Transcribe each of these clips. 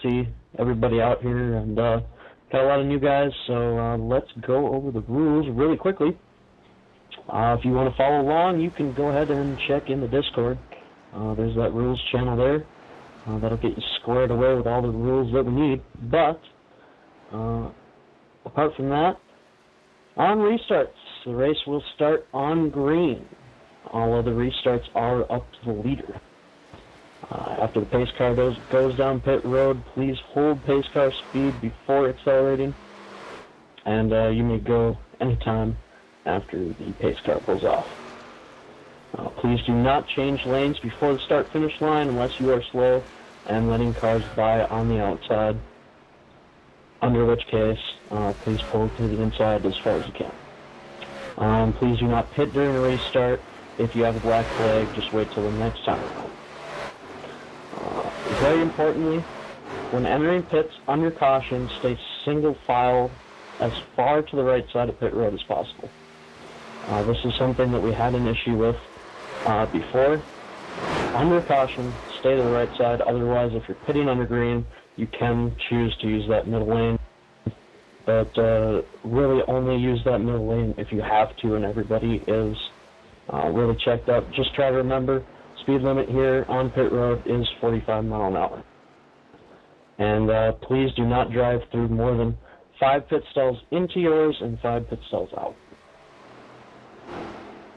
see everybody out here, and got a lot of new guys, so let's go over the rules really quickly. If you want to follow along, you can go ahead and check in the Discord. There's that rules channel there. That'll get you squared away with all the rules that we need. But apart from that, on restarts, the race will start on green. All other restarts are up to the leader. After the pace car goes down pit road, please hold pace car speed before accelerating, and you may go anytime after the pace car pulls off. Please do not change lanes before the start-finish line unless you are slow and letting cars by on the outside, under which case please pull to the inside as far as you can. Please do not pit during a restart. If you have a black flag, just wait till the next time. Very importantly, when entering pits under caution, stay single file as far to the right side of pit road as possible. This is something that we had an issue with before. Under caution, stay to the right side. Otherwise, if you're pitting under green, you can choose to use that middle lane. But really only use that middle lane if you have to and everybody is really checked up. Just try to remember, speed limit here on pit road is 45 miles an hour. And please do not drive through more than 5 pit stalls into yours and 5 pit stalls out.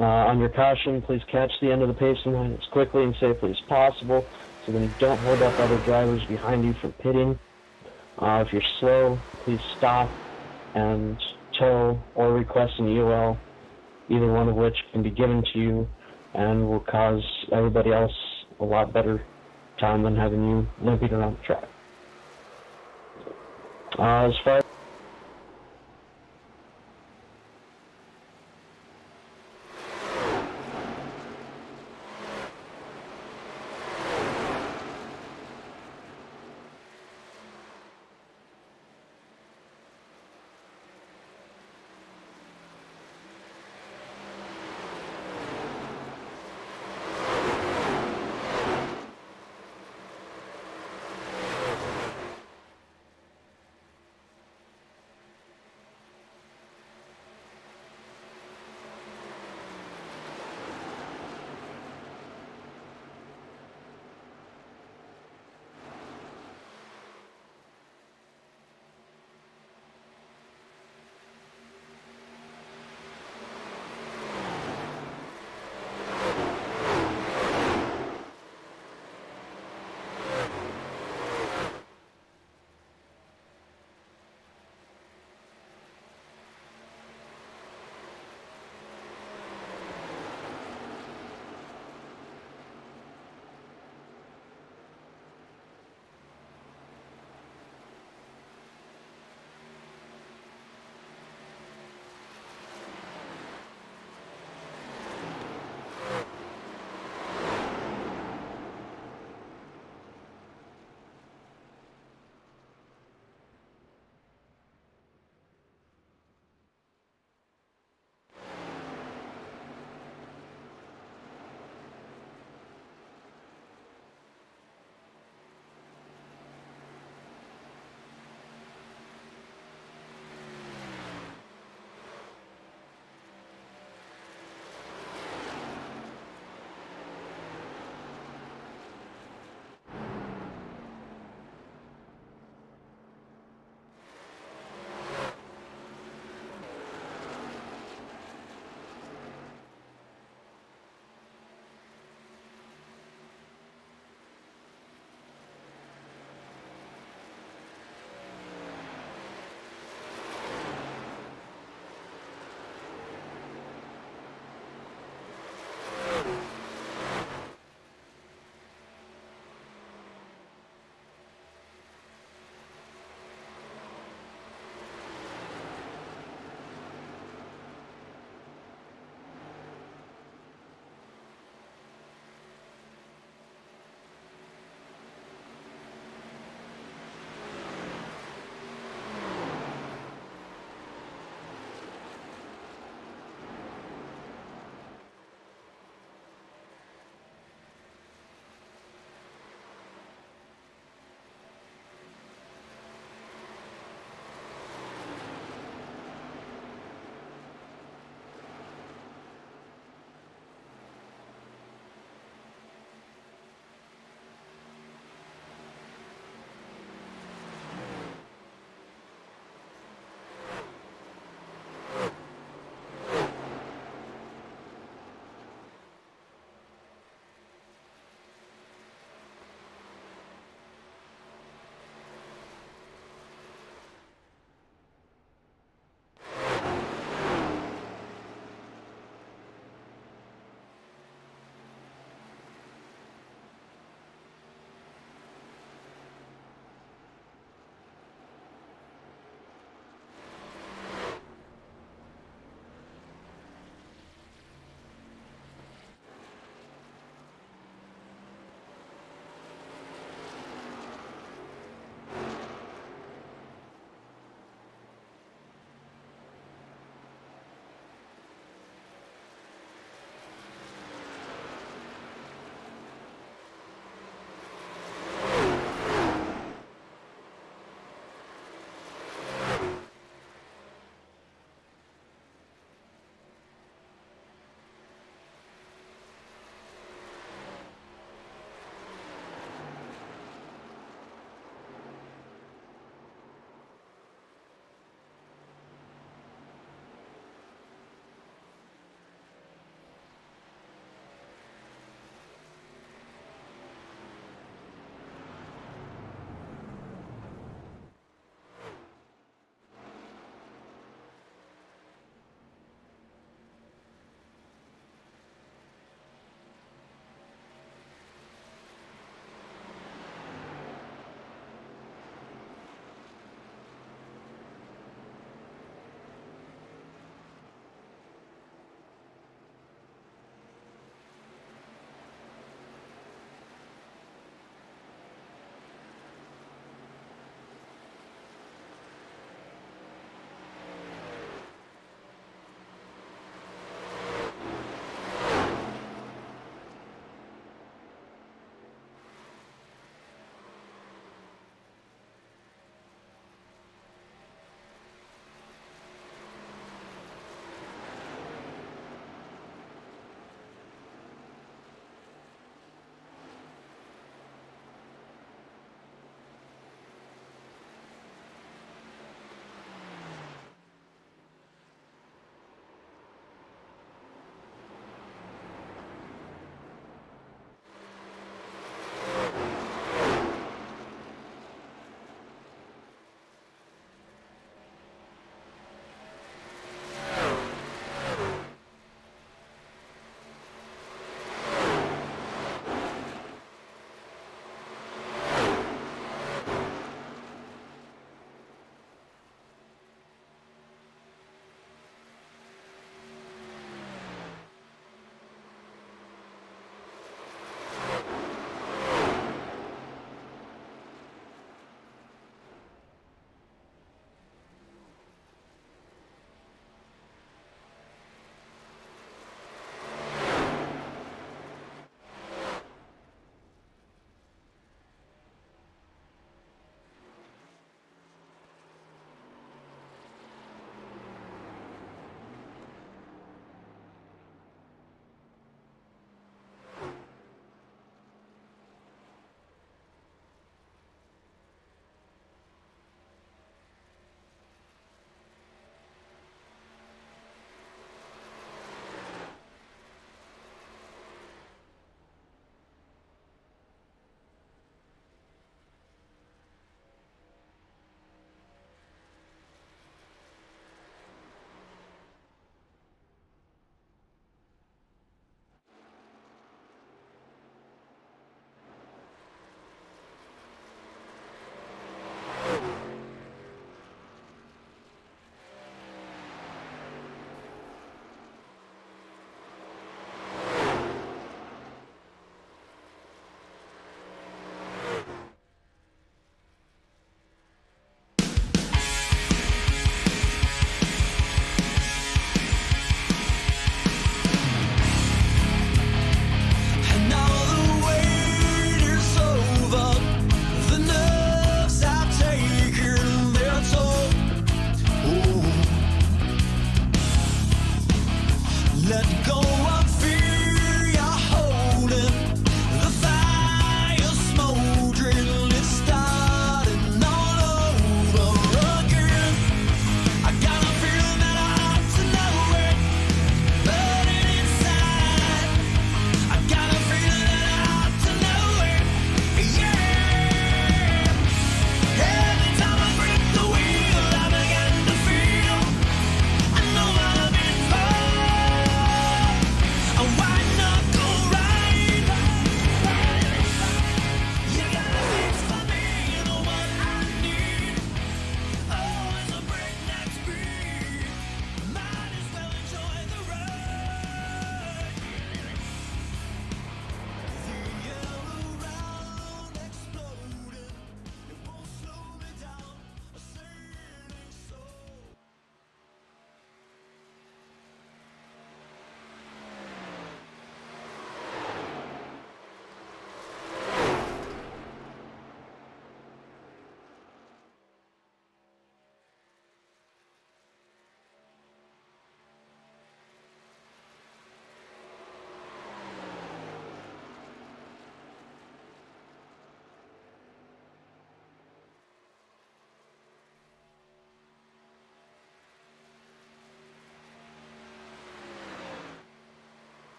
On your caution, please catch the end of the pacing line as quickly and safely as possible so then you don't hold up other drivers behind you from pitting. If you're slow, please stop and tow or request an EOL, either one of which can be given to you and will cause everybody else a lot better time than having you limping around the track. As far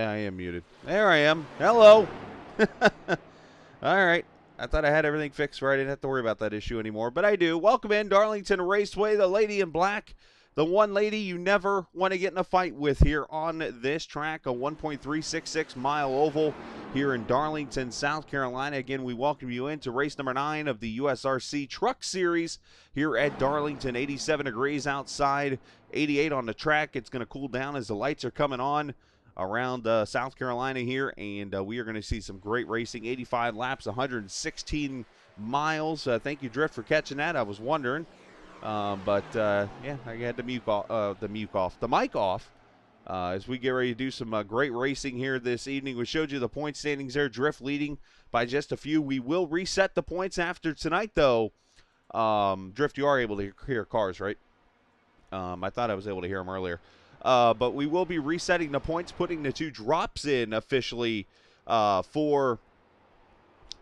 I am muted. There I am. Hello. All right. I thought I had everything fixed where I didn't have to worry about that issue anymore, but I do. Welcome in Darlington Raceway, the lady in black, the one lady you never want to get in a fight with here on this track, a 1.366 mile oval here in Darlington, South Carolina. Again, we welcome you into race number 9 of the USRC Truck Series here at Darlington. 87 degrees outside, 88 on the track. It's going to cool down as the lights are coming on around South Carolina here, and we are going to see some great racing. 85 laps, 116 miles. Thank you, Drift, for catching that. I was wondering, yeah, I had the mic off as we get ready to do some great racing here this evening. We showed you the point standings there. Drift leading by just a few. We will reset the points after tonight, though. Drift, you are able to hear cars, right? I thought I was able to hear them earlier. But we will be resetting the points, putting the 2 drops in officially for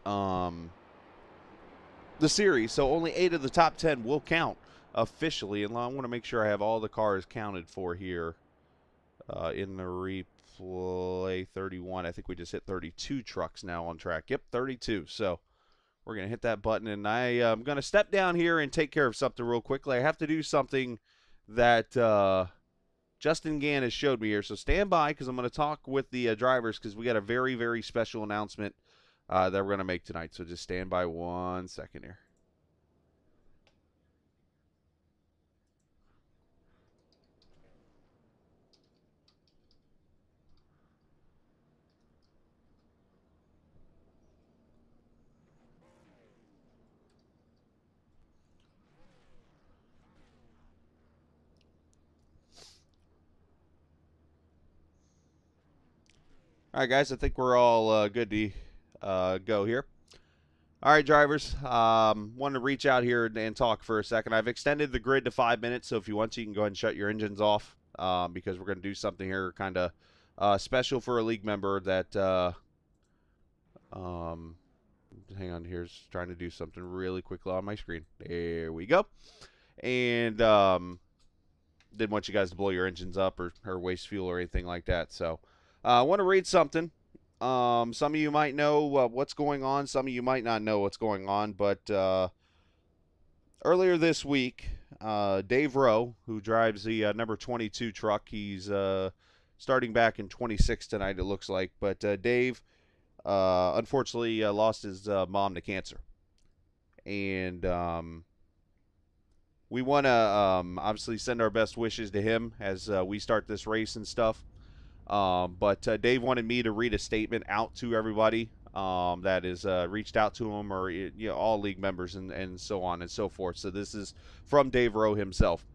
the series. So only 8 of the top 10 will count officially. And I want to make sure I have all the cars counted for here in the replay. 31. I think we just hit 32 trucks now on track. Yep, 32. So we're going to hit that button. And I am going to step down here and take care of something real quickly. I have to do something that Justin Gann has showed me here, so stand by because I'm going to talk with the drivers because we got a very, very special announcement that we're going to make tonight. So just stand by 1 second here. All right, guys, I think we're all good to go here. All right, drivers, wanted to reach out here and talk for a second. I've extended the grid to 5 minutes, so if you want to, you can go ahead and shut your engines off because we're going to do something here kind of special for a league member that, hang on, here's trying to do something really quickly on my screen. There we go. And didn't want you guys to blow your engines up or waste fuel or anything like that, so I want to read something. Some of you might know what's going on. Some of you might not know what's going on. But earlier this week, Dave Rowe, who drives the number 22 truck, he's starting back in 26 tonight, it looks like. But Dave, unfortunately, lost his mom to cancer. And we want to obviously send our best wishes to him as we start this race and stuff. But Dave wanted me to read a statement out to everybody that is reached out to him, or all league members and so on and so forth. So this is from Dave Rowe himself.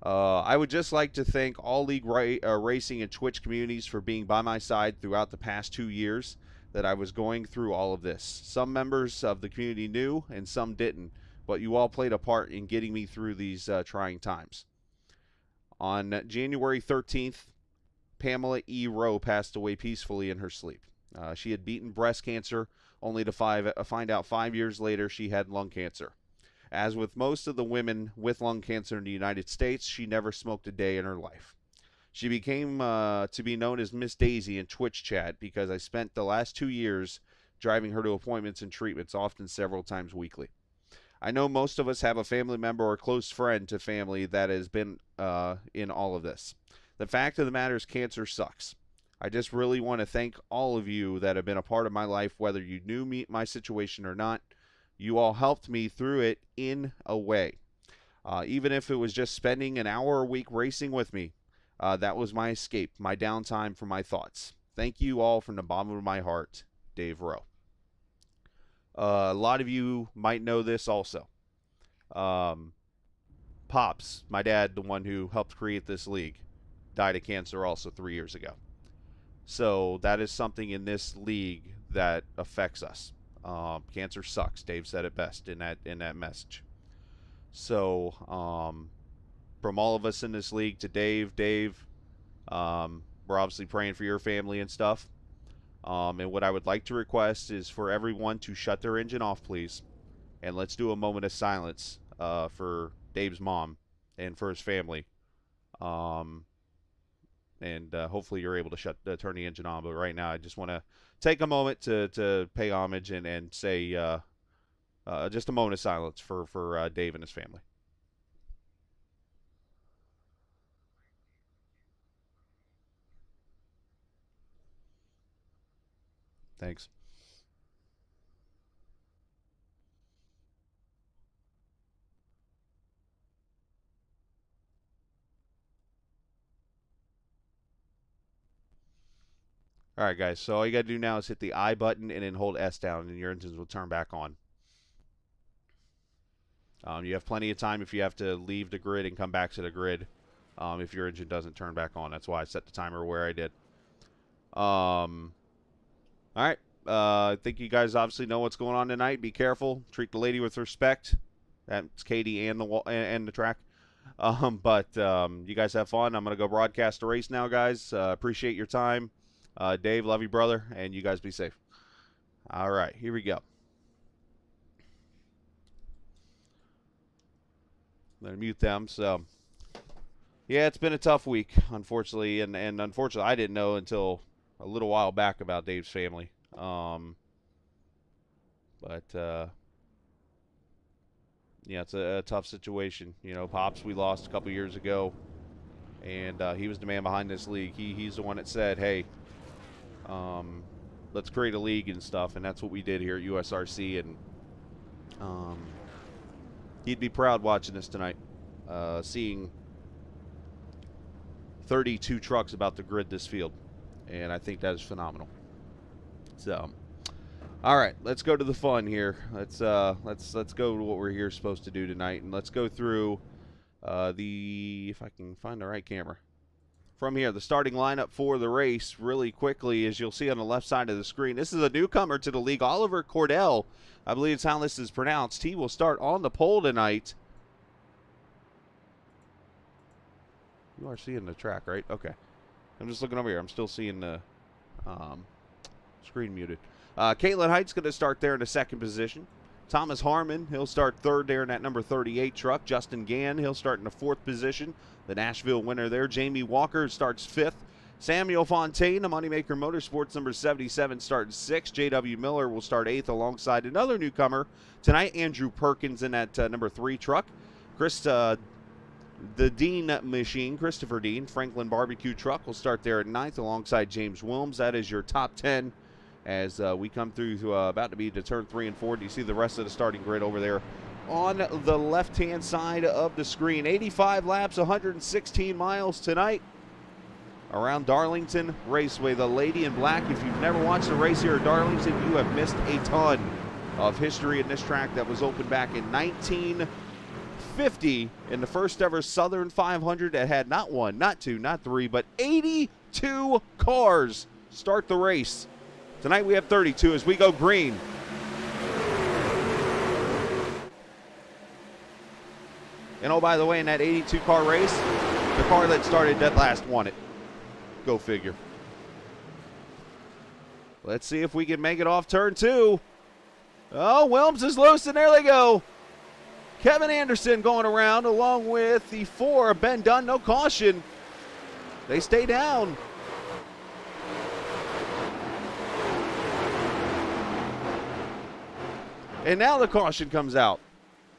I would just like to thank all league racing and Twitch communities for being by my side throughout the past 2 years that I was going through all of this. Some members of the community knew and some didn't, but you all played a part in getting me through these trying times. On January 13th, Pamela E. Rowe passed away peacefully in her sleep. She had beaten breast cancer, only to find out 5 years later she had lung cancer. As with most of the women with lung cancer in the United States, she never smoked a day in her life. She became to be known as Miss Daisy in Twitch chat because I spent the last 2 years driving her to appointments and treatments, often several times weekly. I know most of us have a family member or close friend to family that has been in all of this. The fact of the matter is cancer sucks. I just really want to thank all of you that have been a part of my life, whether you knew my situation or not. You all helped me through it in a way. Even if it was just spending an hour a week racing with me, that was my escape, my downtime from my thoughts. Thank you all from the bottom of my heart, Dave Rowe. A lot of you might know this also. Pops, my dad, the one who helped create this league, died of cancer also 3 years ago. So that is something in this league that affects us. Cancer sucks. Dave said it best in that message. So from all of us in this league to Dave, we're obviously praying for your family and stuff. And what I would like to request is for everyone to shut their engine off, please. And let's do a moment of silence for Dave's mom and for his family. and hopefully you're able to turn the engine on. But right now, I just want to take a moment to pay homage and say just a moment of silence for Dave and his family. Thanks. All right, guys. So all you got to do now is hit the I button and then hold S down, and your engines will turn back on. You have plenty of time if you have to leave the grid and come back to the grid if your engine doesn't turn back on. That's why I set the timer where I did. All right. I think you guys obviously know what's going on tonight. Be careful. Treat the lady with respect. That's Katie and the track. But you guys have fun. I'm going to go broadcast the race now, guys. Appreciate your time. Dave, love you, brother, and you guys be safe. All right, here we go. I'm going to mute them. So, yeah, it's been a tough week, unfortunately, and unfortunately I didn't know until a little while back about Dave's family. Yeah, it's a tough situation. You know, Pops we lost a couple years ago, and he was the man behind this league. He's the one that said, hey, let's create a league and stuff, and that's what we did here at USRC, and he'd be proud watching this tonight, seeing 32 trucks about to grid this field, and I think that is phenomenal. So, all right, let's go to the fun here. Let's go to what we're here supposed to do tonight, and let's go through if I can find the right camera. From here, the starting lineup for the race really quickly, as you'll see on the left side of the screen. This is a newcomer to the league, Oliver Cordell. I believe it's how this is pronounced. He will start on the pole tonight. You are seeing the track, right? Okay. I'm just looking over here. I'm still seeing the screen muted. Caitlin Height's going to start there in the second position. Thomas Harmon, he'll start third there in that number 38 truck. Justin Gann, he'll start in the fourth position. The Nashville winner there. Jamie Walker starts fifth. Samuel Fontaine, the Moneymaker Motorsports number 77, starts sixth. J.W. Miller will start eighth alongside another newcomer tonight, Andrew Perkins in that number 3 truck. The Dean machine, Christopher Dean, Franklin Barbecue truck will start there at ninth alongside James Wilms. That is your top 10 as we come through to about to be to turn 3 and 4. Do you see the rest of the starting grid over there on the left-hand side of the screen? 85 laps, 116 miles tonight around Darlington Raceway. The lady in black, if you've never watched a race here at Darlington, you have missed a ton of history in this track that was opened back in 1950 in the first ever Southern 500 that had not one, not two, not three, but 82 cars start the race. Tonight we have 32 as we go green. And oh, by the way, in that 82-car race, the car that started dead last won it. Go figure. Let's see if we can make it off turn 2. Oh, Wilms is loose, and there they go. Kevin Anderson going around along with the 4, Ben Dunn, no caution. They stay down. And now the caution comes out.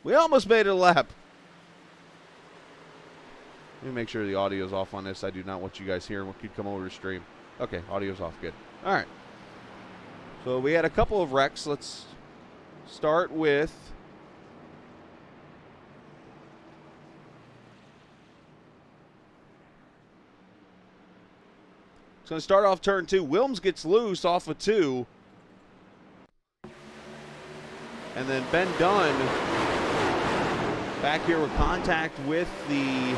We almost made it a lap. Let me make sure the audio's off on this. I do not want you guys hearing what could come over the stream. Okay, audio's off. Good. All right. So we had a couple of wrecks. Let's start with it's going to start off turn 2. Wilms gets loose off of 2. And then Ben Dunn back here with contact with the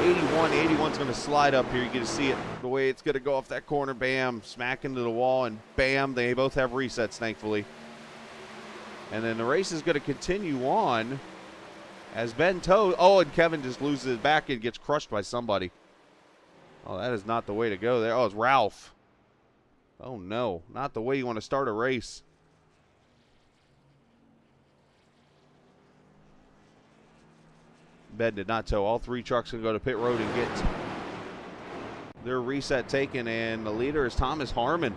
81. The 81's going to slide up here. You get to see it the way it's going to go off that corner. Bam, smack into the wall, and bam, they both have resets, thankfully. And then the race is going to continue on as Ben tows. Oh, and Kevin just loses it back and gets crushed by somebody. Oh, that is not the way to go there. Oh, it's Ralph. Oh, no, not the way you want to start a race. Ben did not tow. All 3 trucks can go to pit road and get their reset taken, and the leader is Thomas Harmon.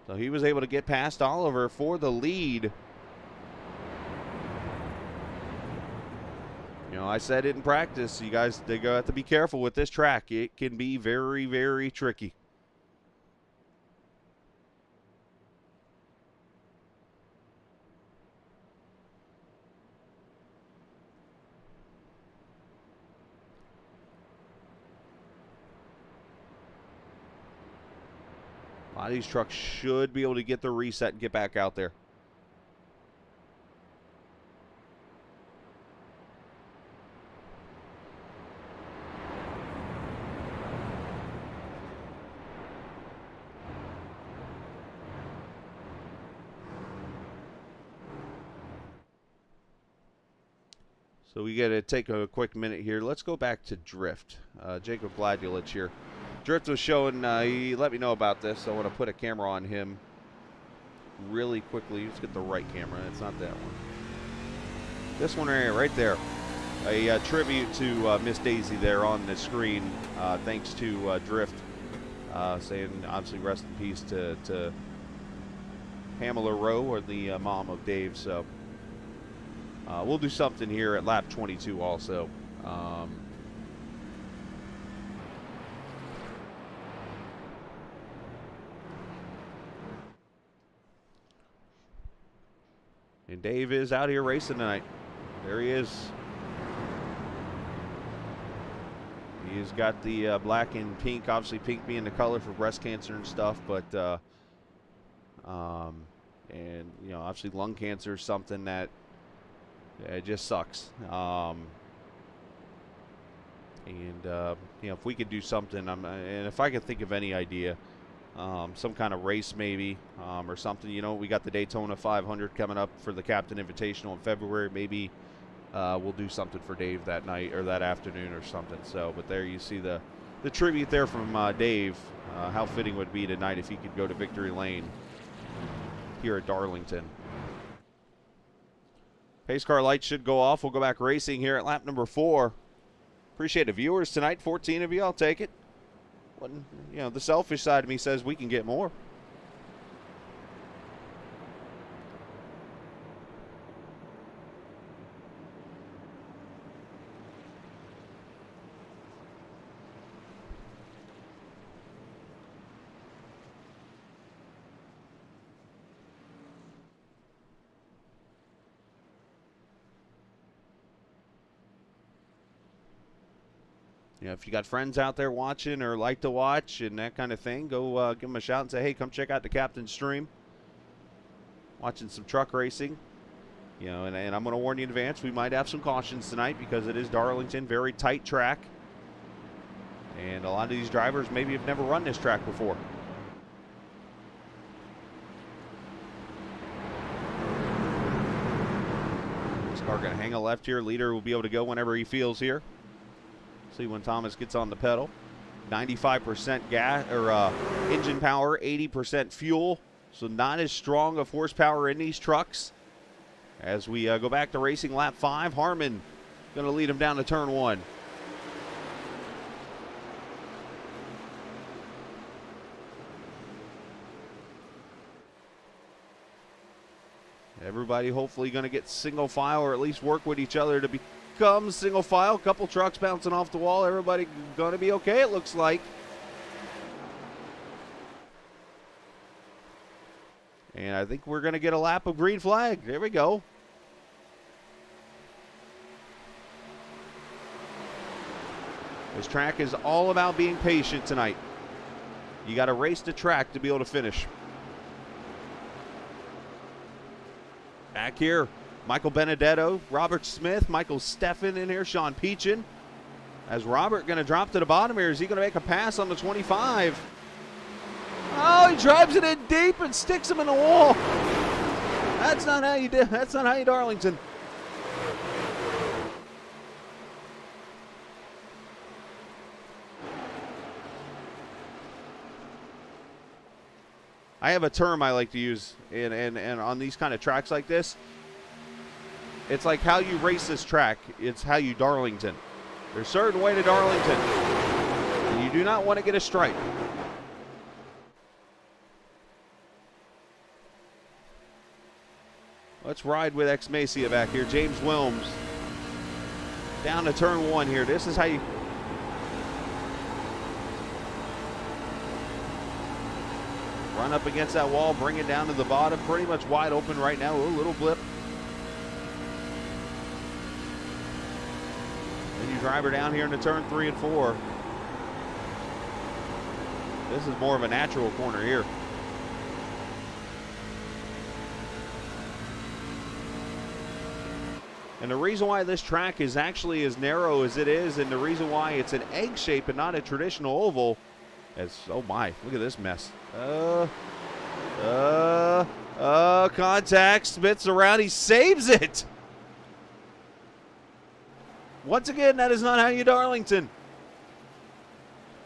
So he was able to get past Oliver for the lead. You know, I said it in practice. You guys, they have to be careful with this track. It can be very, very tricky. A lot of these trucks should be able to get the reset and get back out there. So we got to take a quick minute here. Let's go back to Drift. Jacob Gladulich here. Drift was showing, he let me know about this, so I want to put a camera on him really quickly. Let's get the right camera. It's not that one. This one right there. A tribute to Miss Daisy there on the screen, thanks to Drift, saying obviously rest in peace to Pamela Rowe, or the mom of Dave. So we'll do something here at lap 22 also. And Dave is out here racing tonight. There he is. He's got the black and pink, obviously pink being the color for breast cancer and stuff, but and you know, obviously lung cancer is something that it just sucks. And you know, if we could do something, and if I could think of any idea, some kind of race maybe, or something. You know, we got the Daytona 500 coming up for the Captain Invitational in February. Maybe we'll do something for Dave that night or that afternoon or something. So, but there you see the tribute there from Dave. How fitting would it be tonight if he could go to Victory Lane here at Darlington. Pace car lights should go off. We'll go back racing here at lap number 4. Appreciate the viewers tonight. 14 of you. I'll take it. You know, the selfish side of me says we can get more. You know, if you got friends out there watching or like to watch and that kind of thing, go give them a shout and say, hey, come check out the Captain's stream. Watching some truck racing. You know, and I'm going to warn you in advance, we might have some cautions tonight because it is Darlington, very tight track. And a lot of these drivers maybe have never run this track before. This car going to hang a left here. Leader will be able to go whenever he feels here. See when Thomas gets on the pedal. 95% gas or engine power, 80% fuel. So not as strong of horsepower in these trucks. As we go back to racing lap 5, Harmon going to lead him down to turn 1. Everybody hopefully going to get single file or at least work with each other to become single file. Couple trucks bouncing off the wall. Everybody going to be okay, it looks like. And I think we're going to get a lap of green flag. There we go. This track is all about being patient tonight. You got to race the track to be able to finish. Back here, Michael Benedetto, Robert Smith, Michael Steffen in here, Sean Peachin. As Robert going to drop to the bottom here, is he going to make a pass on the 25? Oh, he drives it in deep and sticks him in the wall. That's not how you do. That's not how you Darlington. I have a term I like to use, and on these kind of tracks like this, it's like how you race this track. It's how you Darlington. There's a certain way to Darlington. You do not want to get a stripe. Let's ride with X-Macia back here. James Wilms down to turn 1 here. This is how you... run up against that wall, bring it down to the bottom. Pretty much wide open right now. A little blip. Then you drive her down here into turn 3 and 4. This is more of a natural corner here. And the reason why this track is actually as narrow as it is, and the reason why it's an egg shape and not a traditional oval, is, oh my, look at this mess. Contact, spits around, he saves it! Once again, that is not how you Darlington.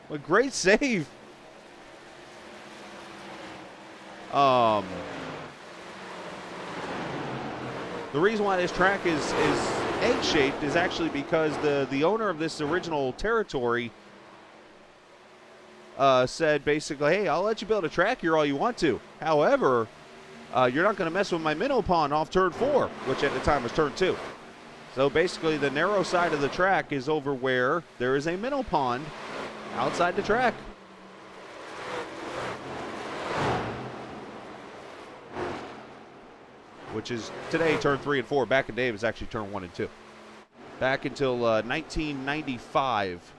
A great save. The reason why this track is egg-shaped is actually because the owner of this original territory said basically, hey, I'll let you build a track here all you want to. However, you're not going to mess with my minnow pond off turn 4, which at the time was turn 2. So basically the narrow side of the track is over where there is a minnow pond outside the track. Which is today turn 3 and 4. Back in day, it was actually turn 1 and 2. Back until 1995,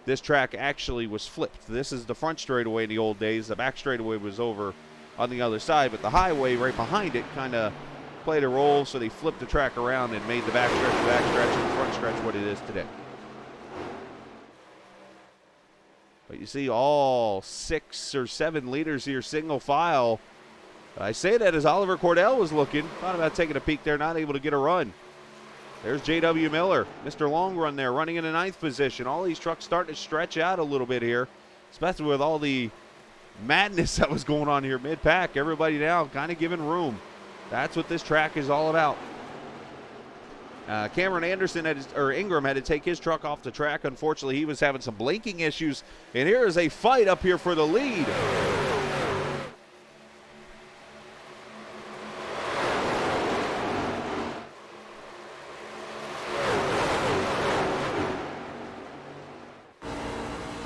this track actually was flipped. This is the front straightaway in the old days. The back straightaway was over on the other side, but the highway right behind it kind of played a role, so they flipped the track around and made the back stretch, and the front stretch what it is today. But you see all 6 or 7 leaders here, single file. I say that as Oliver Cordell was looking. Thought about taking a peek there, not able to get a run. There's J.W. Miller, Mr. Long Run there, running in the 9th position. All these trucks starting to stretch out a little bit here, especially with all the madness that was going on here mid-pack. Everybody now kind of giving room. That's what this track is all about. Cameron Anderson Ingram had to take his truck off the track. Unfortunately, he was having some blinking issues. And here is a fight up here for the lead.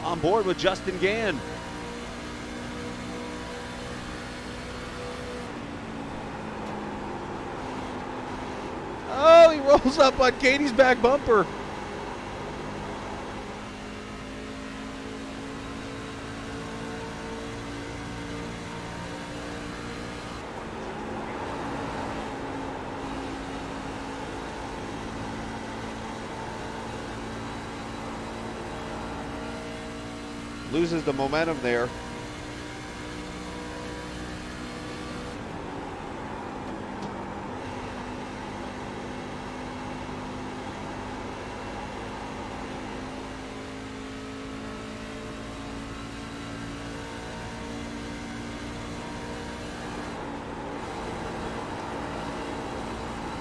On board with Justin Gann. Oh, he rolls up on Katie's back bumper. Loses the momentum there.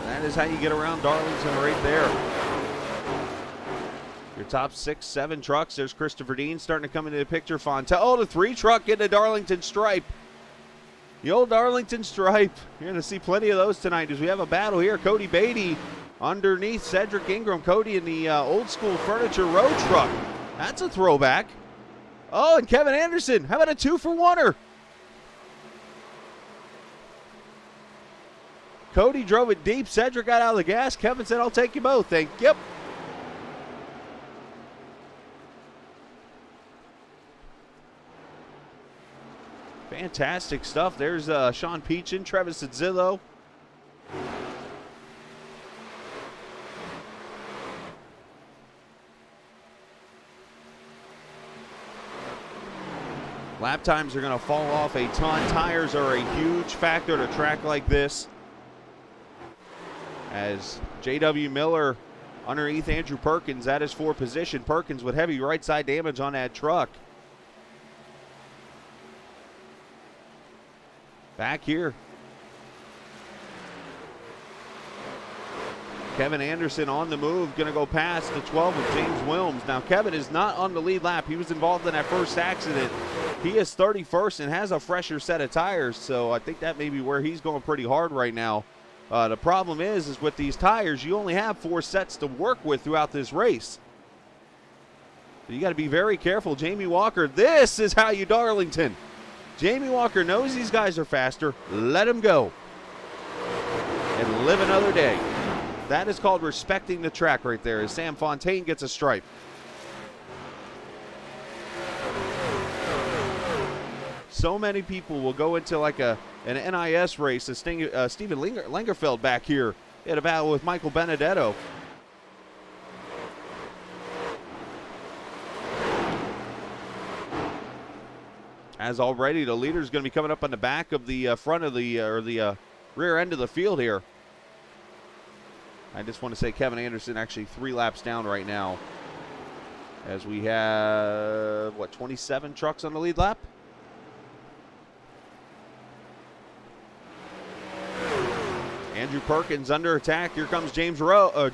That is how you get around Darlington right there. Your top 6, 7 trucks. There's Christopher Dean starting to come into the picture. Fontaine. Oh, the 3 truck getting a Darlington stripe. The old Darlington stripe. You're going to see plenty of those tonight as we have a battle here. Cody Beatty underneath Cedric Ingram. Cody in the old school furniture road truck. That's a throwback. Oh, and Kevin Anderson. How about a 2-for-1-er? Cody drove it deep. Cedric got out of the gas. Kevin said, I'll take you both. Thank you. Yep. Fantastic stuff. There's Sean Peachin, Travis Zillo. Lap times are going to fall off a ton. Tires are a huge factor at a track like this. As J.W. Miller underneath Andrew Perkins, that is for position. Perkins with heavy right side damage on that truck. Back here. Kevin Anderson on the move, going to go past the 12 with James Wilms. Now, Kevin is not on the lead lap. He was involved in that first accident. He is 31st and has a fresher set of tires, so I think that may be where he's going pretty hard right now. The problem is with these tires, you only have 4 sets to work with throughout this race. So you got to be very careful. Jamie Walker, this is how you Darlington. Jamie Walker knows these guys are faster. Let him go and live another day. That is called respecting the track right there, as Sam Fontaine gets a stripe. So many people will go into like an NIS race, Stephen Langerfeld back here in a battle with Michael Benedetto. As already the leader is going to be coming up on the back of the front of the rear end of the field here. I just want to say Kevin Anderson actually 3 laps down right now, as we have, 27 trucks on the lead lap? Andrew Perkins under attack. Here comes James Wilms.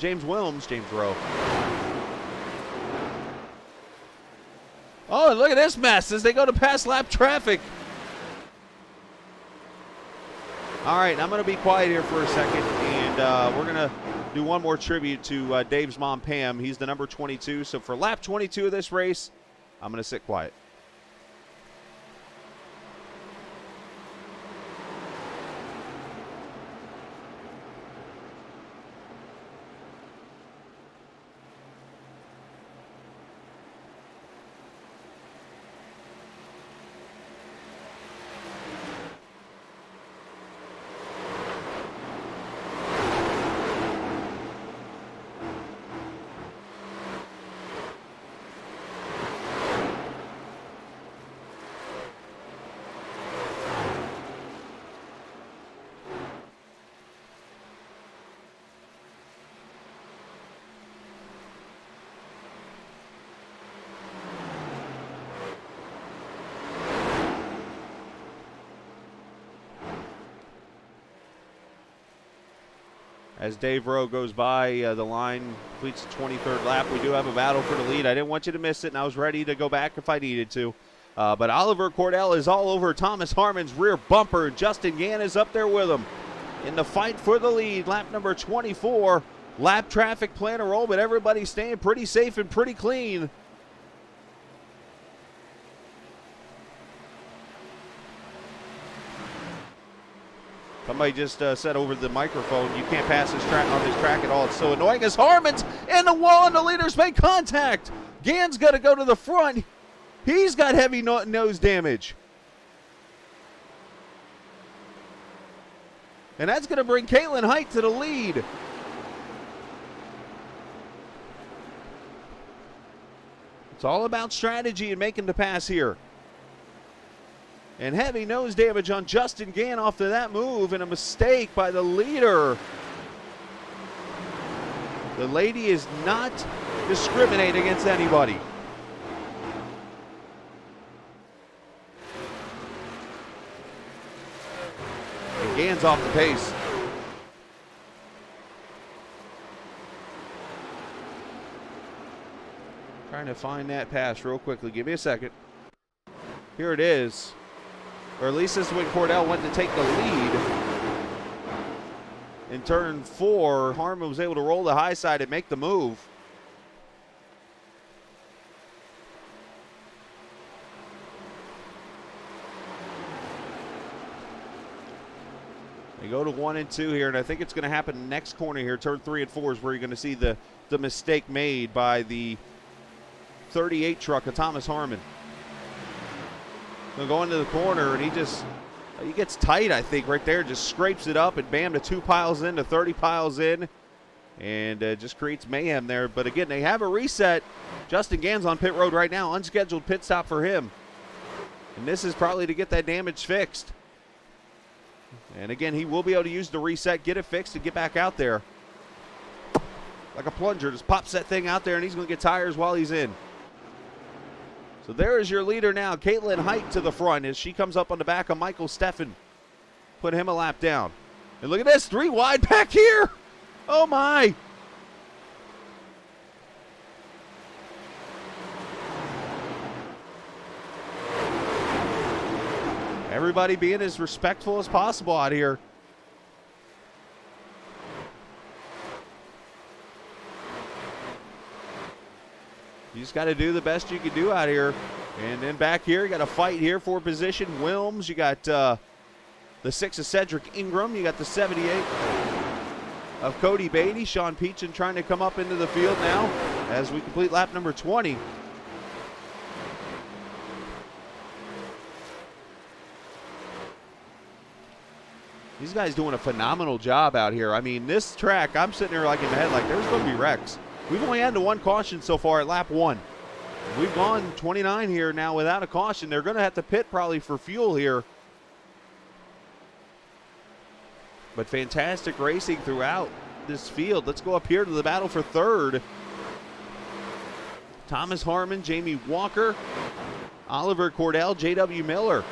Oh, and look at this mess as they go to pass lap traffic. All right, I'm going to be quiet here for a second, and we're going to do one more tribute to Dave's mom, Pam. He's the number 22. So for lap 22 of this race, I'm going to sit quiet. As Dave Rowe goes by the line, completes the 23rd lap, we do have a battle for the lead. I didn't want you to miss it, and I was ready to go back if I needed to. But Oliver Cordell is all over Thomas Harmon's rear bumper, and Justin Gann is up there with him in the fight for the lead. Lap number 24. Lap traffic playing a role, but everybody's staying pretty safe and pretty clean. Somebody just said over the microphone, you can't pass this track on this track at all. It's so annoying as Harmon's in the wall and the leaders make contact. Gann's got to go to the front. He's got heavy nose damage. And that's going to bring Caitlin Height to the lead. It's all about strategy and making the pass here. And heavy nose damage on Justin Gann off of that move, and a mistake by the leader. The lady is not discriminating against anybody. And Gann's off the pace. Trying to find that pass real quickly. Give me a second. Here it is. Or at least this is when Cordell went to take the lead. In turn 4, Harmon was able to roll the high side and make the move. They go to 1 and 2 here, and I think it's going to happen next corner here. Turn 3 and 4 is where you're going to see the mistake made by the 38 truck of Thomas Harmon. He'll go into the corner, and he gets tight, I think, right there. Just scrapes it up, and bam, to 2 piles in, to 30 piles in, and just creates mayhem there. But again, they have a reset. Justin Gann's on pit road right now, unscheduled pit stop for him. And this is probably to get that damage fixed. And again, he will be able to use the reset, get it fixed, and get back out there. Like a plunger, just pops that thing out there, and he's going to get tires while he's in. So there is your leader now, Caitlin Height to the front as she comes up on the back of Michael Steffen. Put him a lap down. And look at this, 3 wide back here. Oh my. Everybody being as respectful as possible out here. You just got to do the best you can do out here. And then back here, you got a fight here for position. Wilms, you got the 6 of Cedric Ingram. You got the 78 of Cody Beatty. Sean Peachin trying to come up into the field now as we complete lap number 20. These guys doing a phenomenal job out here. I mean, this track, I'm sitting there like in my head, like there's going to be wrecks. We've only had the one caution so far at lap 1. We've gone 29 here now without a caution. They're going to have to pit probably for fuel here. But fantastic racing throughout this field. Let's go up here to the battle for third. Thomas Harmon, Jamie Walker, Oliver Cordell, J.W. Miller.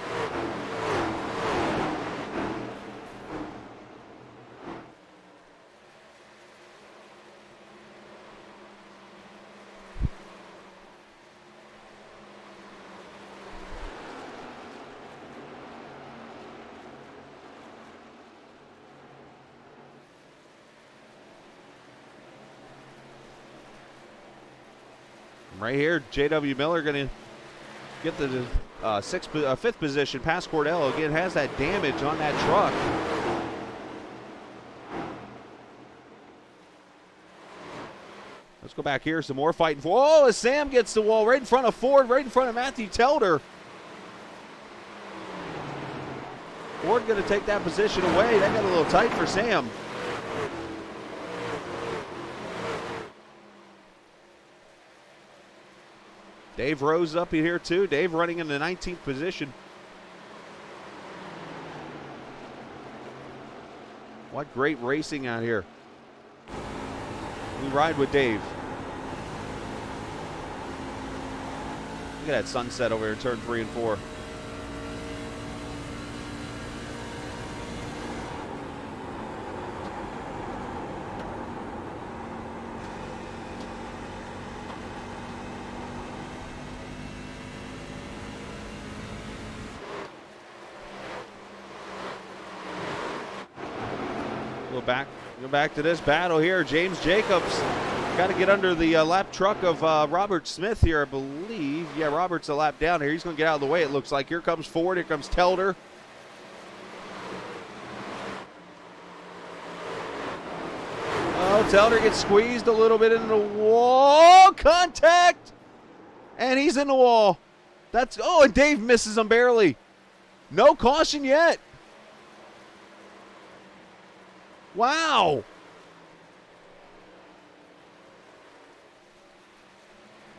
Right here, J.W. Miller going to get the fifth position past Cordell. Again, has that damage on that truck. Let's go back here. Some more fighting for. Oh, as Sam gets the wall right in front of Ford, right in front of Matthew Telder. Ford going to take that position away. That got a little tight for Sam. Dave Rose up in here too. Dave running in the 19th position. What great racing out here. We ride with Dave. Look at that sunset over here in turn 3 and 4. Go back to this battle here. James Jacobs got to get under the lap truck of Robert Smith here, I believe. Yeah, Robert's a lap down here. He's going to get out of the way, it looks like. Here comes Ford. Here comes Telder. Oh, Telder gets squeezed a little bit into the wall. Contact! And he's in the wall. And Dave misses him barely. No caution yet. Wow.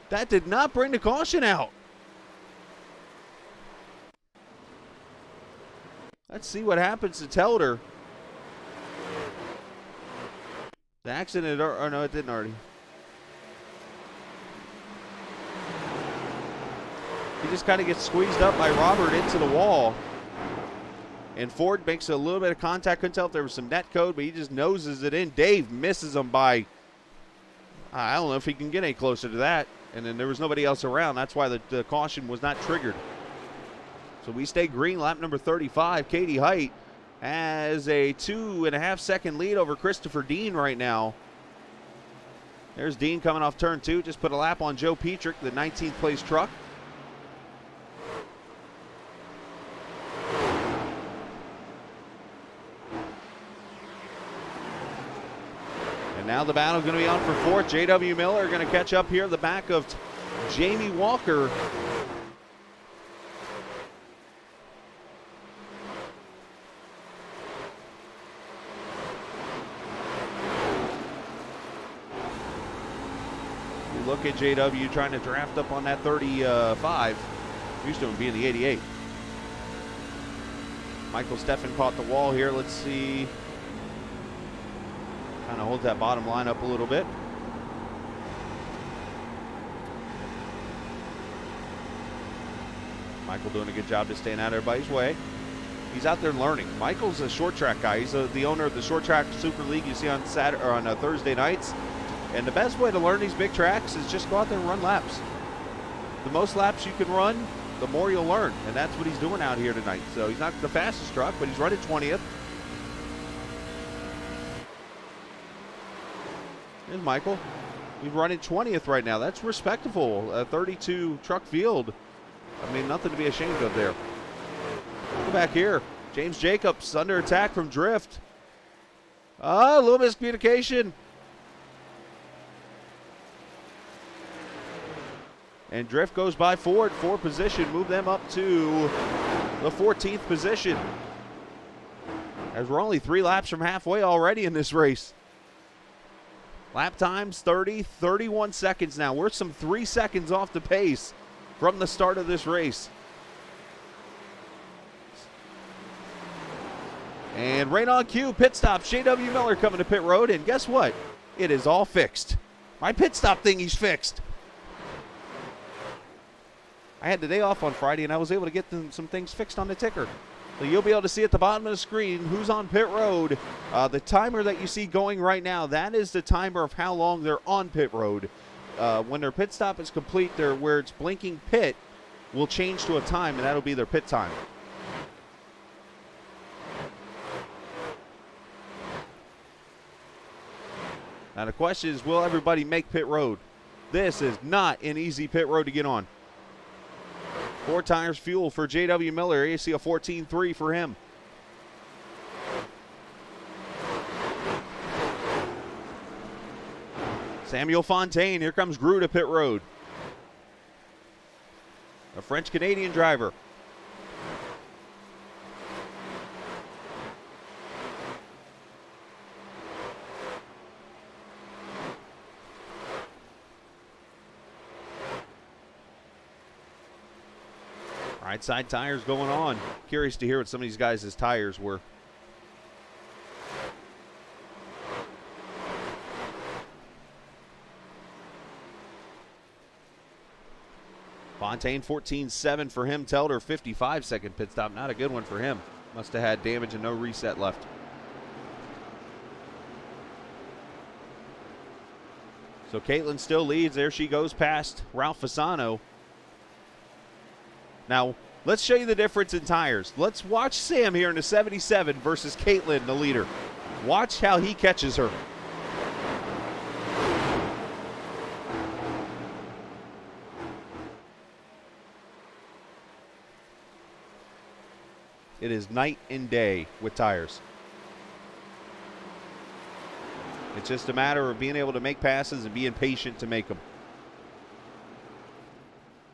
That did not bring the caution out. Let's see what happens to Telder. The accident, or no, it didn't already. He just kind of gets squeezed up by Robert into the wall. And Ford makes a little bit of contact. Couldn't tell if there was some net code, but he just noses it in. Dave misses him by, I don't know if he can get any closer to that. And then there was nobody else around. That's why the caution was not triggered. So we stay green, lap number 35. Katie Height has a 2.5 second lead over Christopher Dean right now. There's Dean coming off turn 2. Just put a lap on Joe Petrick, the 19th place truck. Now the battle going to be on for fourth. J.W. Miller going to catch up here at the back of Jamie Walker. You look at J.W. trying to draft up on that 35. Used to him being the 88. Michael Steffen caught the wall here. Let's see. Kind of holds that bottom line up a little bit. Michael doing a good job to staying out of everybody's way. He's out there learning. Michael's a short track guy. He's the owner of the Short Track Super League you see on Saturday or on Thursday nights. And the best way to learn these big tracks is just go out there and run laps. The most laps you can run, the more you'll learn. And that's what he's doing out here tonight. So he's not the fastest truck, but he's running 20th. There's Michael. He's running 20th right now. That's respectable. A 32 truck field. I mean, nothing to be ashamed of there. Go back here. James Jacobs under attack from Drift. A little miscommunication. And Drift goes by Ford, 4th position. Move them up to the 14th position. As we're only 3 laps from halfway already in this race. Lap times 31 seconds now. We're some 3 seconds off the pace from the start of this race. And right on cue, pit stop. J.W. Miller coming to pit road. And guess what? It is all fixed. My pit stop thingy's fixed. I had the day off on Friday, and I was able to get some things fixed on the ticker. So you'll be able to see at the bottom of the screen who's on pit road. The timer that you see going right now, that is the timer of how long they're on pit road. When their pit stop is complete, where it's blinking pit will change to a time, and that'll be their pit time. Now the question is, will everybody make pit road? This is not an easy pit road to get on. 4 tires fuel for J.W. Miller. You see a 14.3 for him. Samuel Fontaine. Here comes Gru to pit road. A French-Canadian driver. Right side tires going on. Curious to hear what some of these guys' tires were. Fontaine 14.7 for him. Telder 55-second pit stop. Not a good one for him. Must have had damage and no reset left. So Caitlin still leads. There she goes past Ralph Fasano. Now, let's show you the difference in tires. Let's watch Sam here in the 77 versus Caitlin, the leader. Watch how he catches her. It is night and day with tires. It's just a matter of being able to make passes and being patient to make them.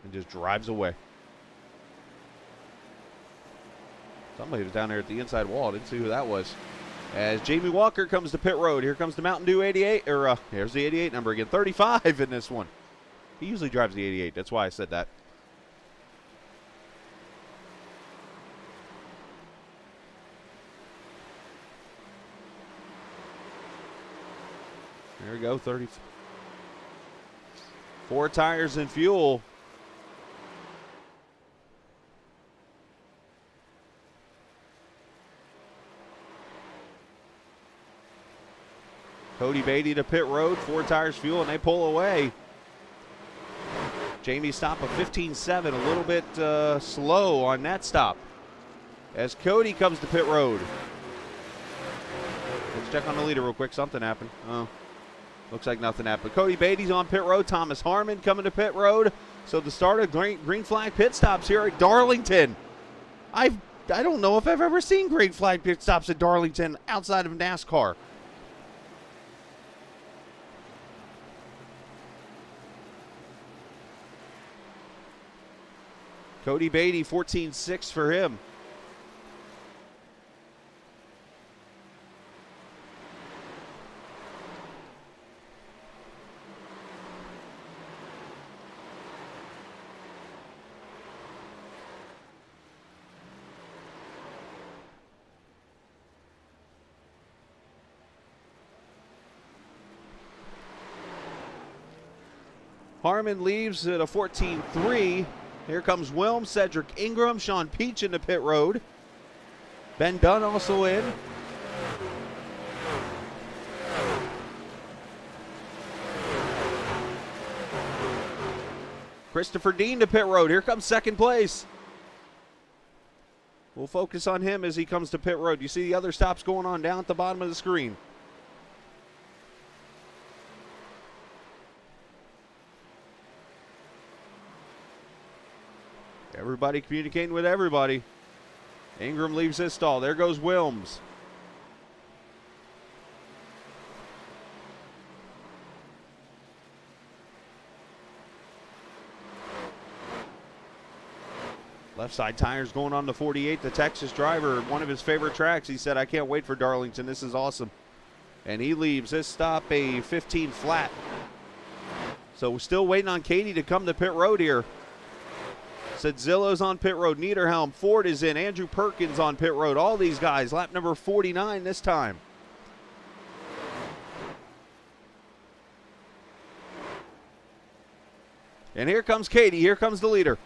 And just drives away. Somebody was down there at the inside wall. Didn't see who that was. As Jamie Walker comes to pit road. Here comes the Mountain Dew 88. Here's the 88 number again. 35 in this one. He usually drives the 88. That's why I said that. There we go. 30. 4 tires and fuel. Cody Beatty to pit road, 4 tires fuel, and they pull away. Jamie stop of 15.7, a little bit slow on that stop. As Cody comes to pit road. Let's check on the leader real quick. Something happened. Oh, looks like nothing happened. Cody Beatty's on pit road. Thomas Harmon coming to pit road. So the start of green flag pit stops here at Darlington. I don't know if I've ever seen green flag pit stops at Darlington outside of NASCAR. Cody Beatty, 14.6 for him. Harmon leaves at a 14.3. Here comes Wilm, Cedric Ingram, Sean Peach in the pit road. Ben Dunn also in. Christopher Dean to pit road. Here comes second place. We'll focus on him as he comes to pit road. You see the other stops going on down at the bottom of the screen. Everybody communicating with everybody. Ingram leaves his stall. There goes Wilms. Left side tires going on the 48. The Texas driver, one of his favorite tracks. He said, I can't wait for Darlington. This is awesome. And he leaves his stop a 15 flat. So we're still waiting on Katie to come to pit road here. Said Zillow's on pit road. Niederhelm, Ford is in. Andrew Perkins on pit road. All these guys. Lap number 49 this time. And here comes Katie. Here comes the leader.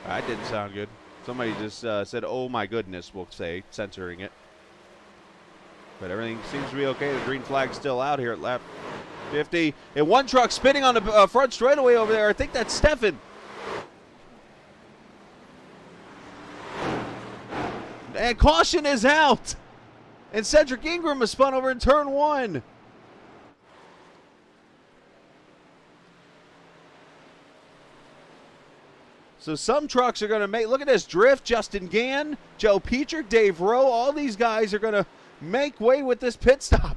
That didn't sound good. Somebody just said, oh my goodness, we'll say, censoring it. But everything seems to be okay. The green flag's still out here at lap 50. And one truck spinning on the front straightaway over there. I think that's Stefan. And caution is out. And Cedric Ingram has spun over in turn one. So some trucks are going to make, look at this, Drift, Justin Gann, Joe Petrick, Dave Rowe, all these guys are going to make way with this pit stop.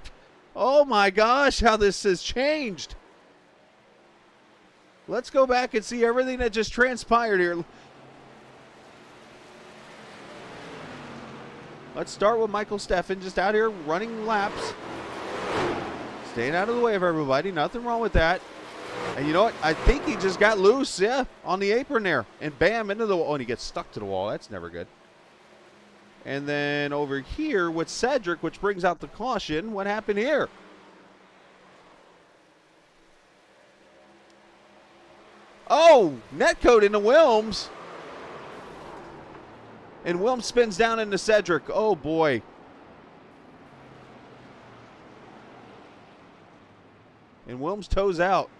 Oh my gosh, how this has changed. Let's go back and see everything that just transpired here. Let's start with Michael Stefan, just out here running laps. Staying out of the way of everybody, nothing wrong with that. And you know what? I think he just got loose, yeah, on the apron there. And bam, into the wall. Oh, and he gets stuck to the wall. That's never good. And then over here with Cedric, which brings out the caution. What happened here? Oh, netcode into Wilms. And Wilms spins down into Cedric. Oh, boy. And Wilms toes out.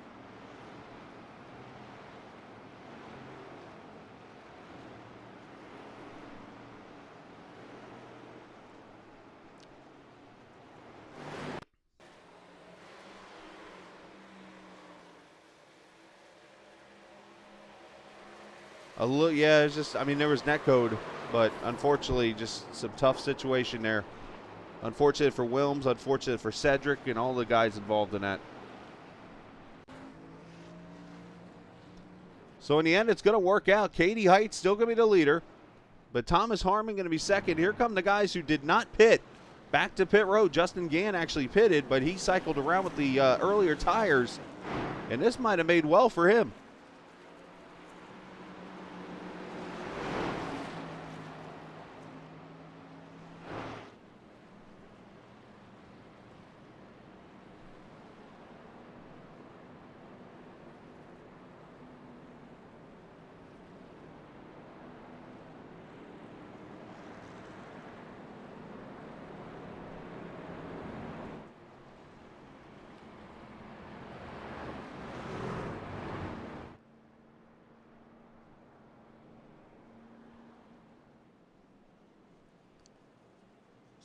Yeah, it's just, I mean, there was netcode, but unfortunately, just some tough situation there. Unfortunate for Wilms, unfortunate for Cedric, and all the guys involved in that. So in the end, it's going to work out. Katie Height still going to be the leader, but Thomas Harmon going to be second. Here come the guys who did not pit. Back to pit road. Justin Gann actually pitted, but he cycled around with the earlier tires, and this might have made well for him.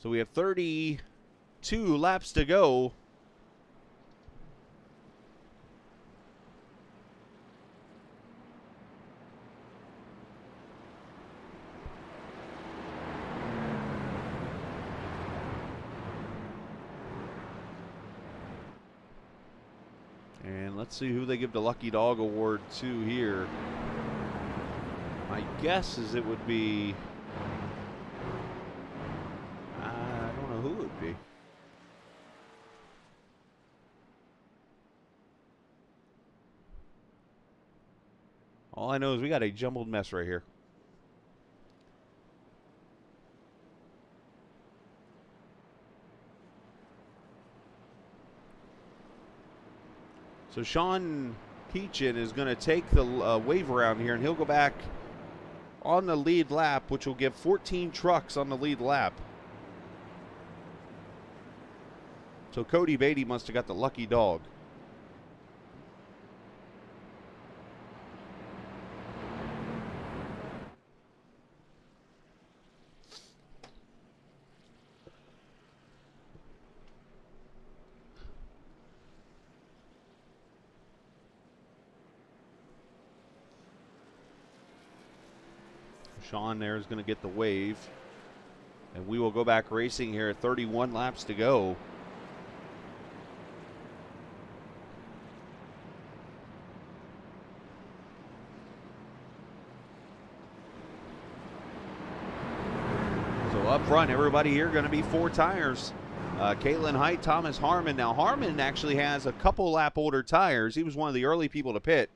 So we have 32 laps to go. And let's see who they give the Lucky Dog Award to here. My guess is it would be... who it would be. All I know is we got a jumbled mess right here. So Sean Keachin is going to take the wave around here, and he'll go back on the lead lap, which will give 14 trucks on the lead lap. So Cody Beatty must have got the lucky dog. Sean there is going to get the wave. And we will go back racing here at 31 laps to go. So up front, everybody here going to be 4 tires. Caitlin Height, Thomas Harmon. Now Harmon actually has a couple lap older tires. He was one of the early people to pit.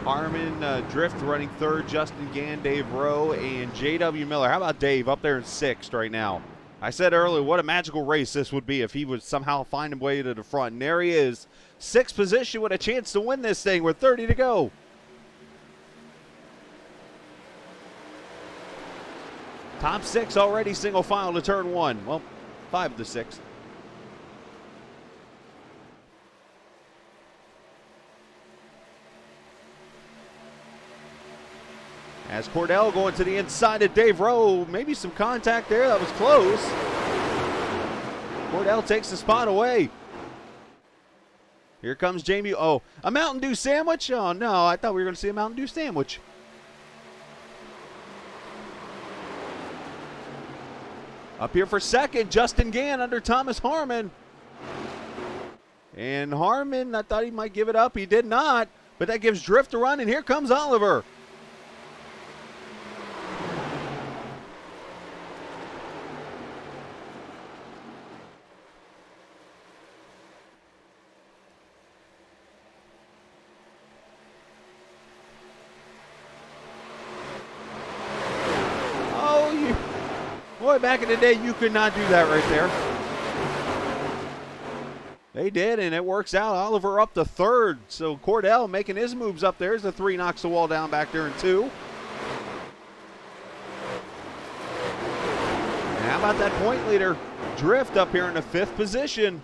Harmon Drift running third, Justin Gann, Dave Rowe, and J.W. Miller. How about Dave up there in 6th right now? I said earlier what a magical race this would be if he would somehow find a way to the front. And there he is, 6th position with a chance to win this thing with 30 to go. Top 6 already single file to turn 1. Well, 5 to 6. As Cordell going to the inside of Dave Rowe. Maybe some contact there. That was close. Cordell takes the spot away. Here comes Jamie. Oh, a Mountain Dew sandwich? Oh, no. I thought we were going to see a Mountain Dew sandwich. Up here for second, Justin Gann under Thomas Harmon. And Harmon, I thought he might give it up. He did not. But that gives Drift a run, and here comes Oliver. Boy, back in the day, you could not do that right there. They did, and it works out. Oliver up to 3rd. So Cordell making his moves up there as the 3 knocks the wall down back there in 2. And how about that point leader? Drift up here in the 5th position.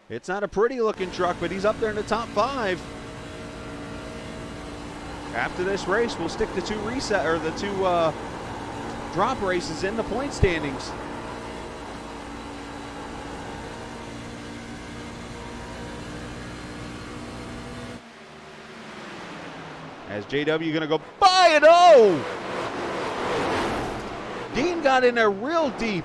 It's not a pretty looking truck, but he's up there in the top 5. After this race, we'll stick the 2 drop races in the point standings. As JW gonna go by it. Oh! Dean got in there real deep.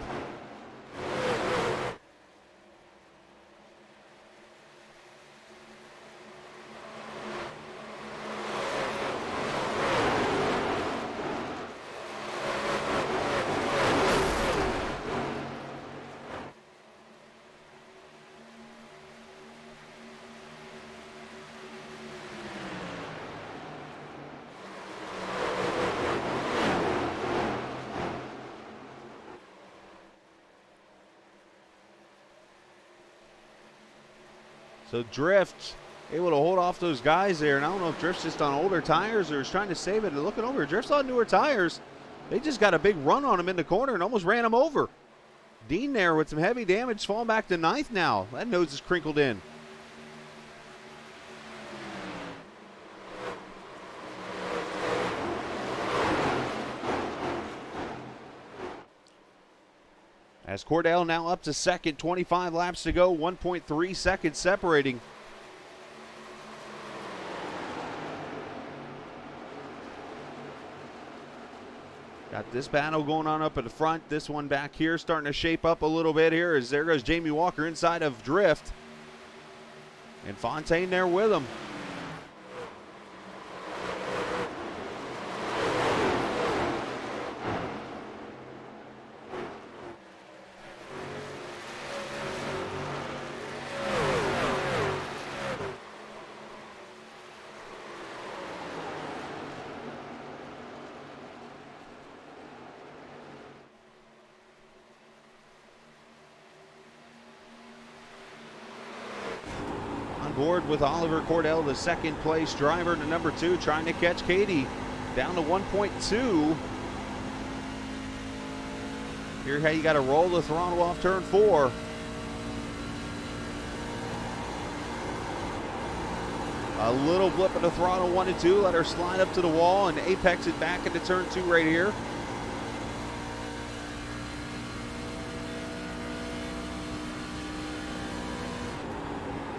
So Drift able to hold off those guys there. And I don't know if Drift's just on older tires or is trying to save it. And looking over, Drift's on newer tires. They just got a big run on him in the corner and almost ran him over. Dean there with some heavy damage, falling back to 9th now. That nose is crinkled in. As Cordell now up to 2nd, 25 laps to go, 1.3 seconds separating. Got this battle going on up at the front. This one back here starting to shape up a little bit here as there goes Jamie Walker inside of Drift. And Fontaine there with him. board with Oliver Cordell, the second place driver, to number 2, trying to catch Katie down to 1.2. Here's how you got to roll the throttle off turn 4. A little blip of the throttle, 1 and 2. Let her slide up to the wall and apex it back into turn 2 right here.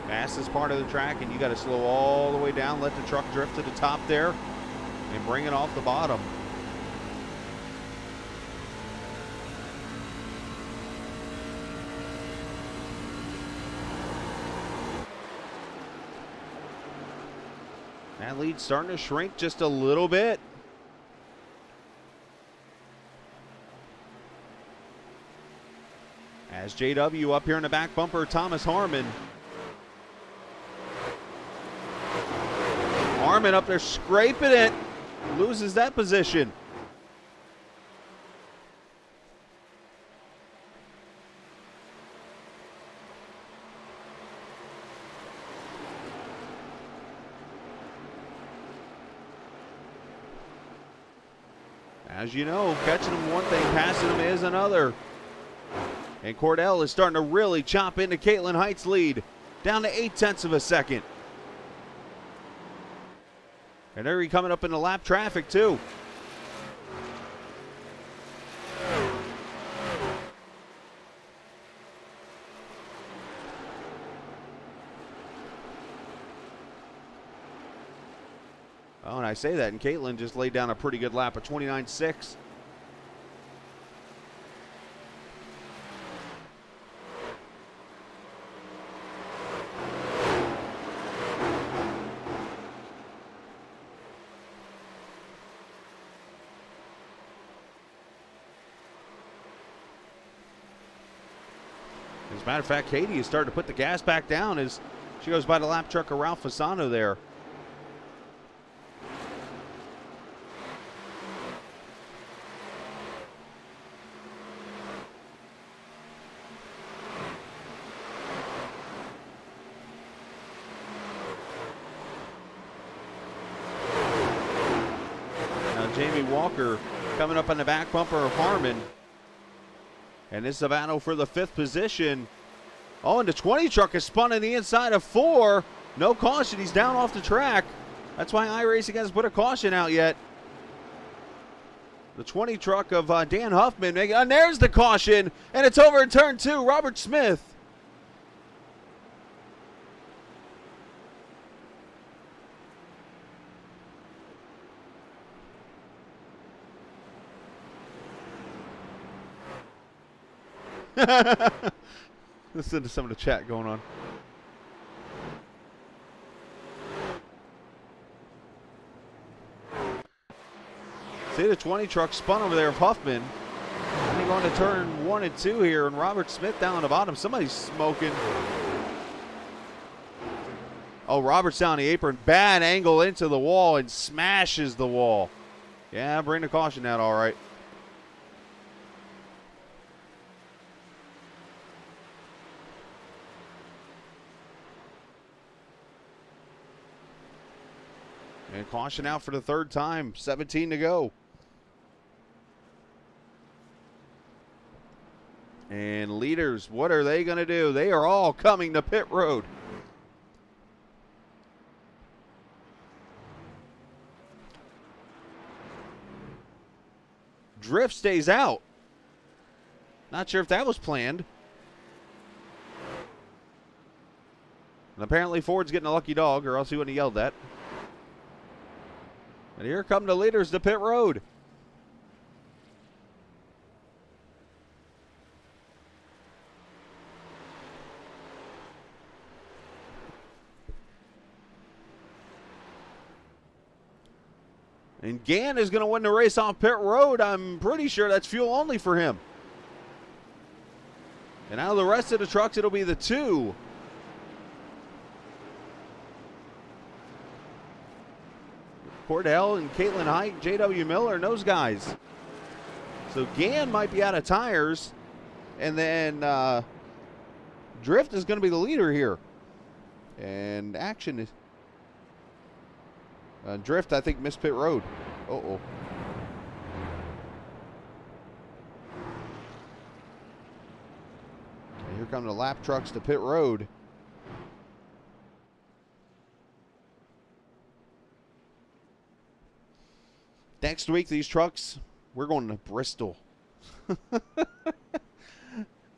Fastest part of the track, and you got to slow all the way down. Let the truck drift to the top there and bring it off the bottom. That lead's starting to shrink just a little bit. As JW up here in the back bumper, Thomas Harmon. Harmon up there scraping it, loses that position. As you know, catching them one thing, passing them is another. And Cordell is starting to really chop into Caitlin Height's lead, down to 0.8 of a second. And they're coming up in the lap traffic too. Oh, and I say that, and Caitlin just laid down a pretty good lap of 29.6. As a matter of fact, Katie is starting to put the gas back down as she goes by the lap truck of Ralph Fasano there. Now Jamie Walker coming up on the back bumper of Harmon. And this is a battle for the 5th position. Oh, and the 20 truck is spun on the inside of 4. No caution. He's down off the track. That's why iRacing hasn't put a caution out yet. The 20 truck of Dan Huffman. And there's the caution. And it's over in turn 2. Robert Smith. Listen to some of the chat going on. See the 20 truck spun over there of Huffman. And they're going to turn 1 and 2 here, and Robert Smith down on the bottom. Somebody's smoking. Oh, Robert's down the apron. Bad angle into the wall and smashes the wall. Yeah, bring the caution out all right. And caution out for the 3rd time. 17 to go. And leaders, what are they going to do? They are all coming to pit road. Drift stays out. Not sure if that was planned. And apparently Ford's getting a lucky dog, or else he wouldn't have yelled that. And here come the leaders to pit road. And Gann is going to win the race off pit road. I'm pretty sure that's fuel only for him. And out of the rest of the trucks, it'll be the 2. Cordell and Caitlin Height, J.W. Miller, and those guys. So Gann might be out of tires. And then Drift is going to be the leader here. And action is... drift, I think, missed pit road. Uh-oh. And here come the lap trucks to pit road. Next week, these trucks, we're going to Bristol.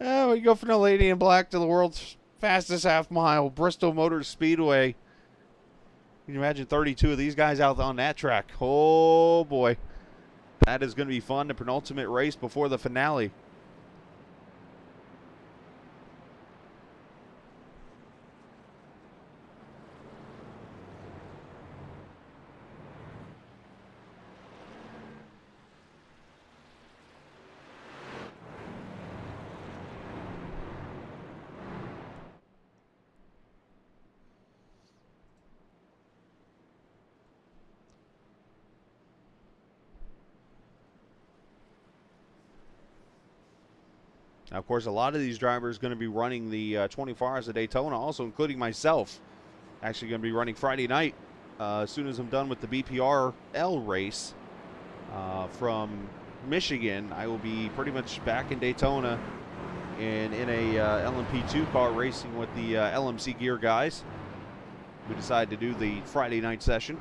We go from the Lady in Black to the world's fastest half mile, Bristol Motor Speedway. Can you imagine 32 of these guys out on that track? Oh, boy. That is going to be fun. The penultimate race before the finale. Now, of course, a lot of these drivers are going to be running the 24 Hours of Daytona, also including myself. Actually going to be running Friday night as soon as I'm done with the BPRL race from Michigan. I will be pretty much back in Daytona and in a LMP2 car racing with the LMC Gear guys. We decided to do the Friday night session.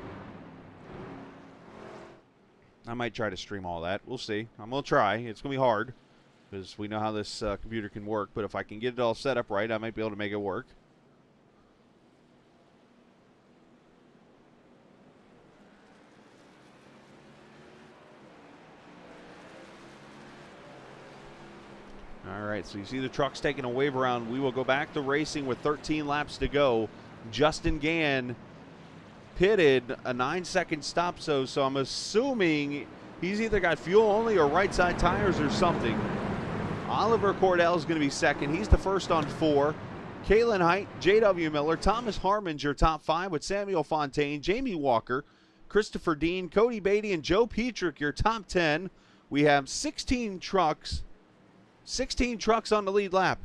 I might try to stream all that. We'll see. I'm going to try. It's going to be hard, because we know how this computer can work, but if I can get it all set up right, I might be able to make it work. All right, so you see the trucks taking a wave around. We will go back to racing with 13 laps to go. Justin Gann pitted a 9-second stop, so I'm assuming he's either got fuel only or right side tires or something. Oliver Cordell is going to be second. He's the first on 4. Kalen Height, J.W. Miller, Thomas Harmon's your top 5 with Samuel Fontaine, Jamie Walker, Christopher Dean, Cody Beatty, and Joe Petrick your top 10. We have 16 trucks on the lead lap.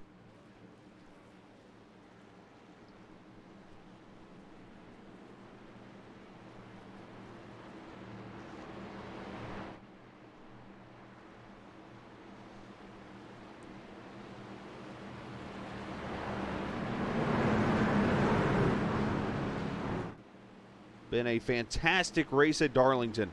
Been a fantastic race at Darlington.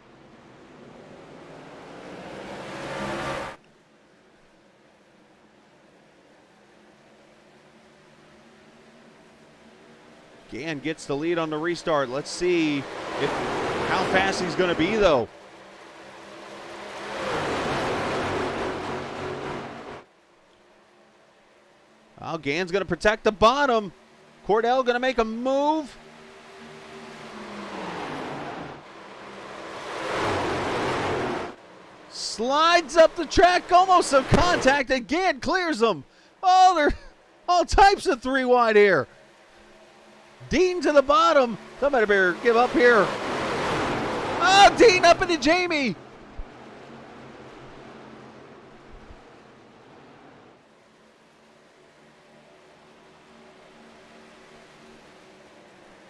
Gann gets the lead on the restart. Let's see how fast he's going to be, though. Oh, Gann's going to protect the bottom. Cordell going to make a move. Slides up the track, almost some contact, and Gann clears them. Oh, there are all types of 3 wide here. Dean to the bottom. Somebody better give up here. Oh, Dean up into Jamie.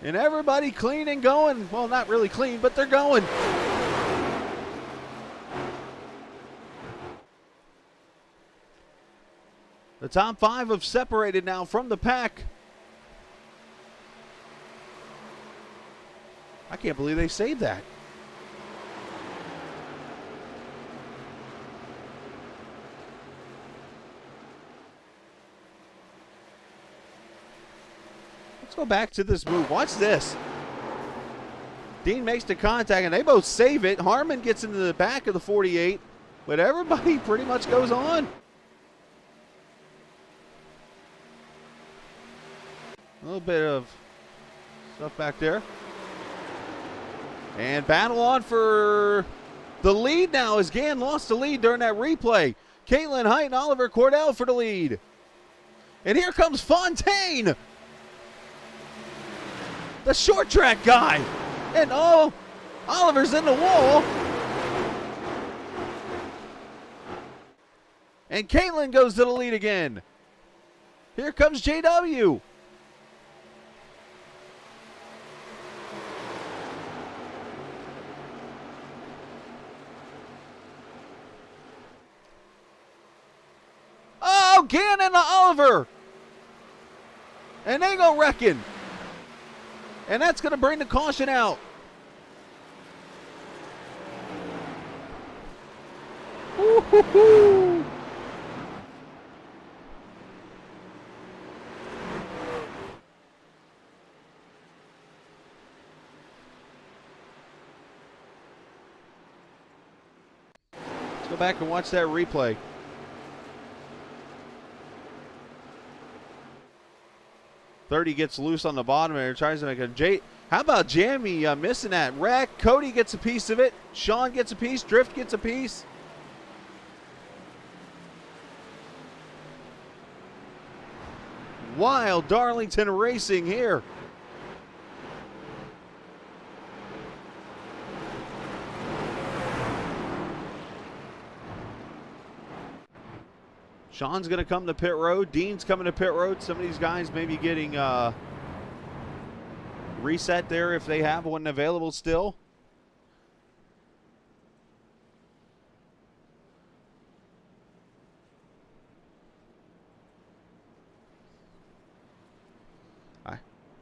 And everybody clean and going. Well, not really clean, but they're going. The top 5 have separated now from the pack. I can't believe they saved that. Let's go back to this move. Watch this. Dean makes the contact, and they both save it. Harmon gets into the back of the 48, but everybody pretty much goes on. A little bit of stuff back there. And battle on for the lead now as Gann lost the lead during that replay. Caitlin Height and Oliver Cordell for the lead. And here comes Fontaine, the short track guy. And oh, Oliver's in the wall. And Caitlin goes to the lead again. Here comes JW. Gannon to Oliver. And they go wrecking. And that's going to bring the caution out. Woo-hoo-hoo. Let's go back and watch that replay. Thirty gets loose on the bottom and tries to make a J. How about Jamie missing that wreck? Cody gets a piece of it. Sean gets a piece. Drift gets a piece. Wild Darlington racing here. Sean's going to come to pit road. Dean's coming to pit road. Some of these guys may be getting reset there if they have one available still.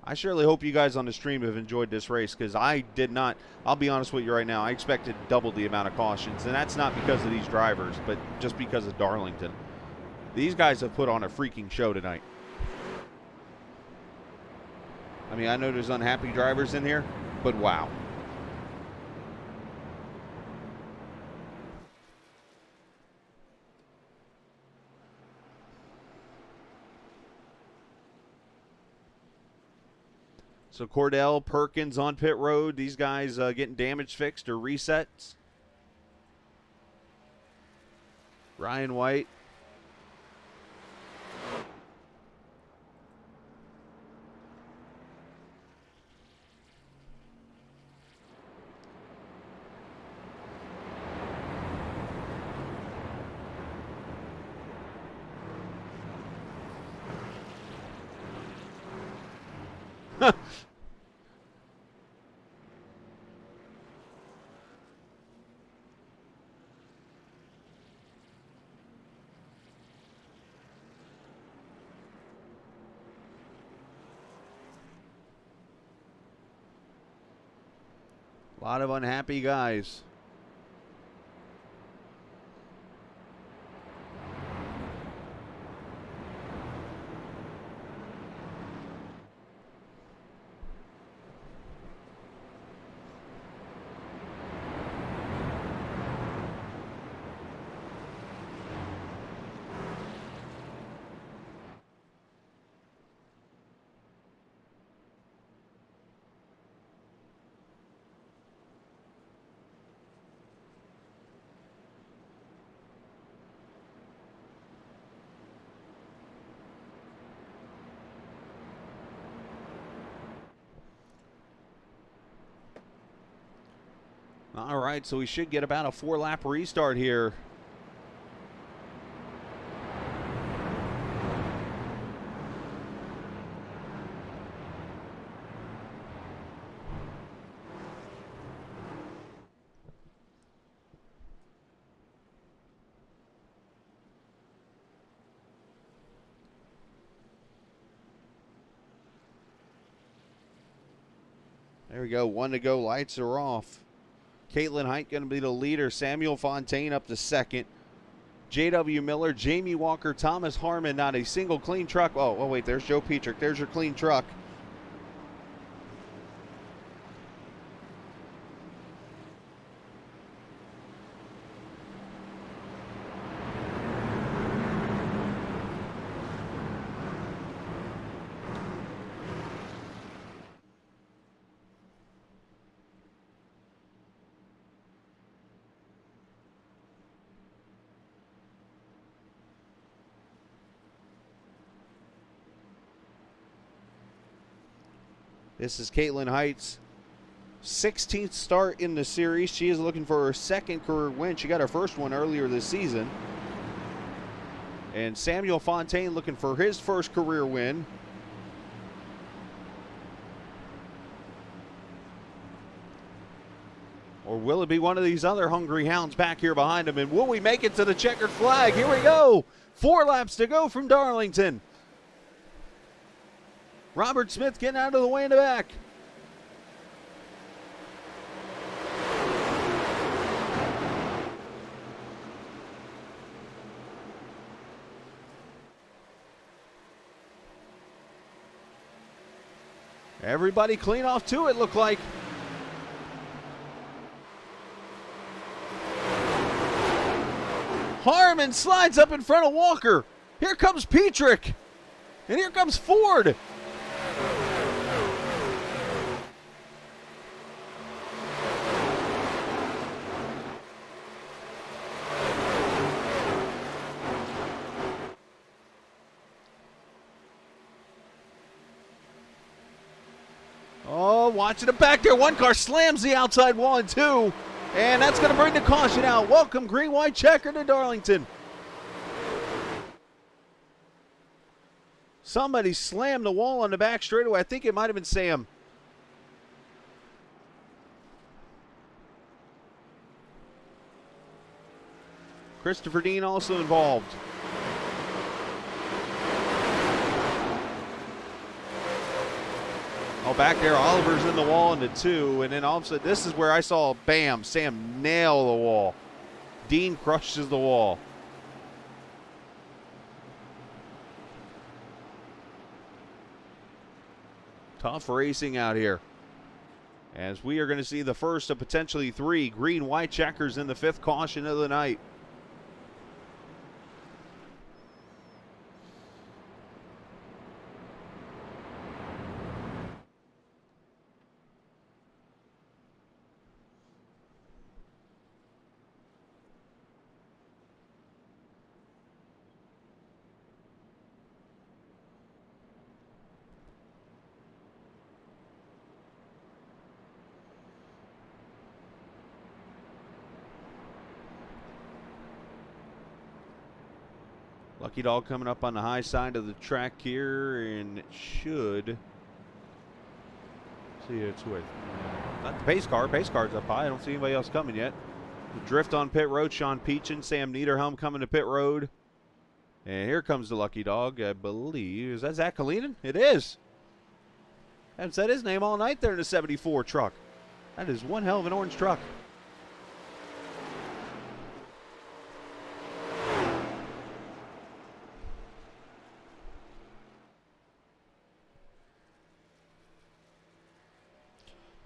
I surely hope you guys on the stream have enjoyed this race, because I did not. I'll be honest with you right now. I expected double the amount of cautions, and that's not because of these drivers, but just because of Darlington. These guys have put on a freaking show tonight. I mean, I know there's unhappy drivers in here, but wow. So Cordell, Perkins on pit road. These guys getting damage fixed or resets. Ryan White. A lot of unhappy guys. All right, so we should get about a 4-lap restart here. There we go, 1 to go, lights are off. Caitlin Height going to be the leader. Samuel Fontaine up to second. J.W. Miller, Jamie Walker, Thomas Harmon, not a single clean truck. Oh, wait, there's Joe Petrick. There's your clean truck. This is Caitlin Height's 16th start in the series. She is looking for her second career win. She got her first one earlier this season. And Samuel Fontaine looking for his first career win. Or will it be one of these other hungry hounds back here behind him? And will we make it to the checkered flag? Here we go. 4 laps to go from Darlington. Robert Smith getting out of the way in the back. Everybody clean off to it, look like. Harmon slides up in front of Walker. Here comes Petrick. And here comes Ford. Oh, watching it back there. One car slams the outside wall in 2. And that's going to bring the caution out. Welcome, green, white checker to Darlington. Somebody slammed the wall on the back straightaway. I think it might have been Sam. Christopher Dean also involved. Oh, back there, Oliver's in the wall into 2, and then all of a sudden, this is where I saw, bam, Sam nail the wall. Dean crushes the wall. Tough racing out here. As we are going to see the first of potentially 3 green-white checkers in the 5th caution of the night. Lucky Dog coming up on the high side of the track here, and it should. See, it's with not the pace car. Pace car's up high. I don't see anybody else coming yet. The drift on pit road. Sean Peachin, Sam Niederhelm coming to pit road, and here comes the Lucky Dog. I believe is that Zach Kalinin? It is. I haven't said his name all night there in the 74 truck. That is one hell of an orange truck.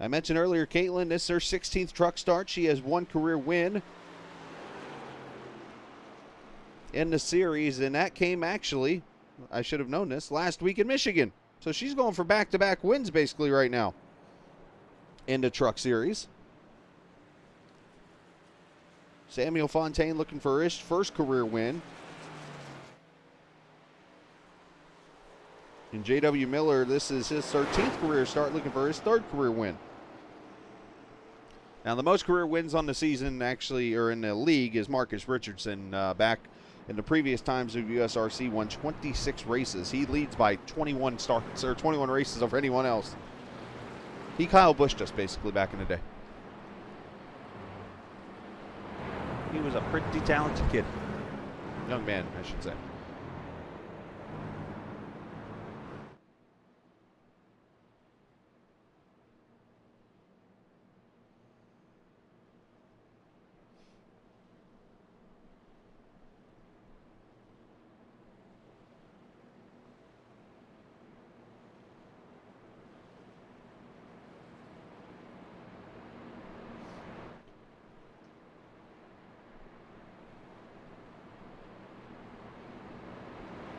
I mentioned earlier, Caitlin, this is her 16th truck start. She has 1 career win in the series, and that came actually, I should have known this, last week in Michigan. So she's going for back-to-back wins basically right now in the truck series. Samuel Fontaine looking for his first career win. And J.W. Miller, this is his 13th career start, looking for his 3rd career win. Now, the most career wins on the season, actually, or in the league, is Marcus Richardson. Back in the previous times of USRC, won 26 races. He leads by 21 starts, or 21 races over anyone else. He Kyle Bushed us, basically, back in the day. He was a pretty talented kid. Young man, I should say.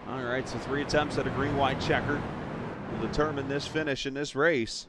All right, so 3 attempts at a green-white checker will determine this finish in this race.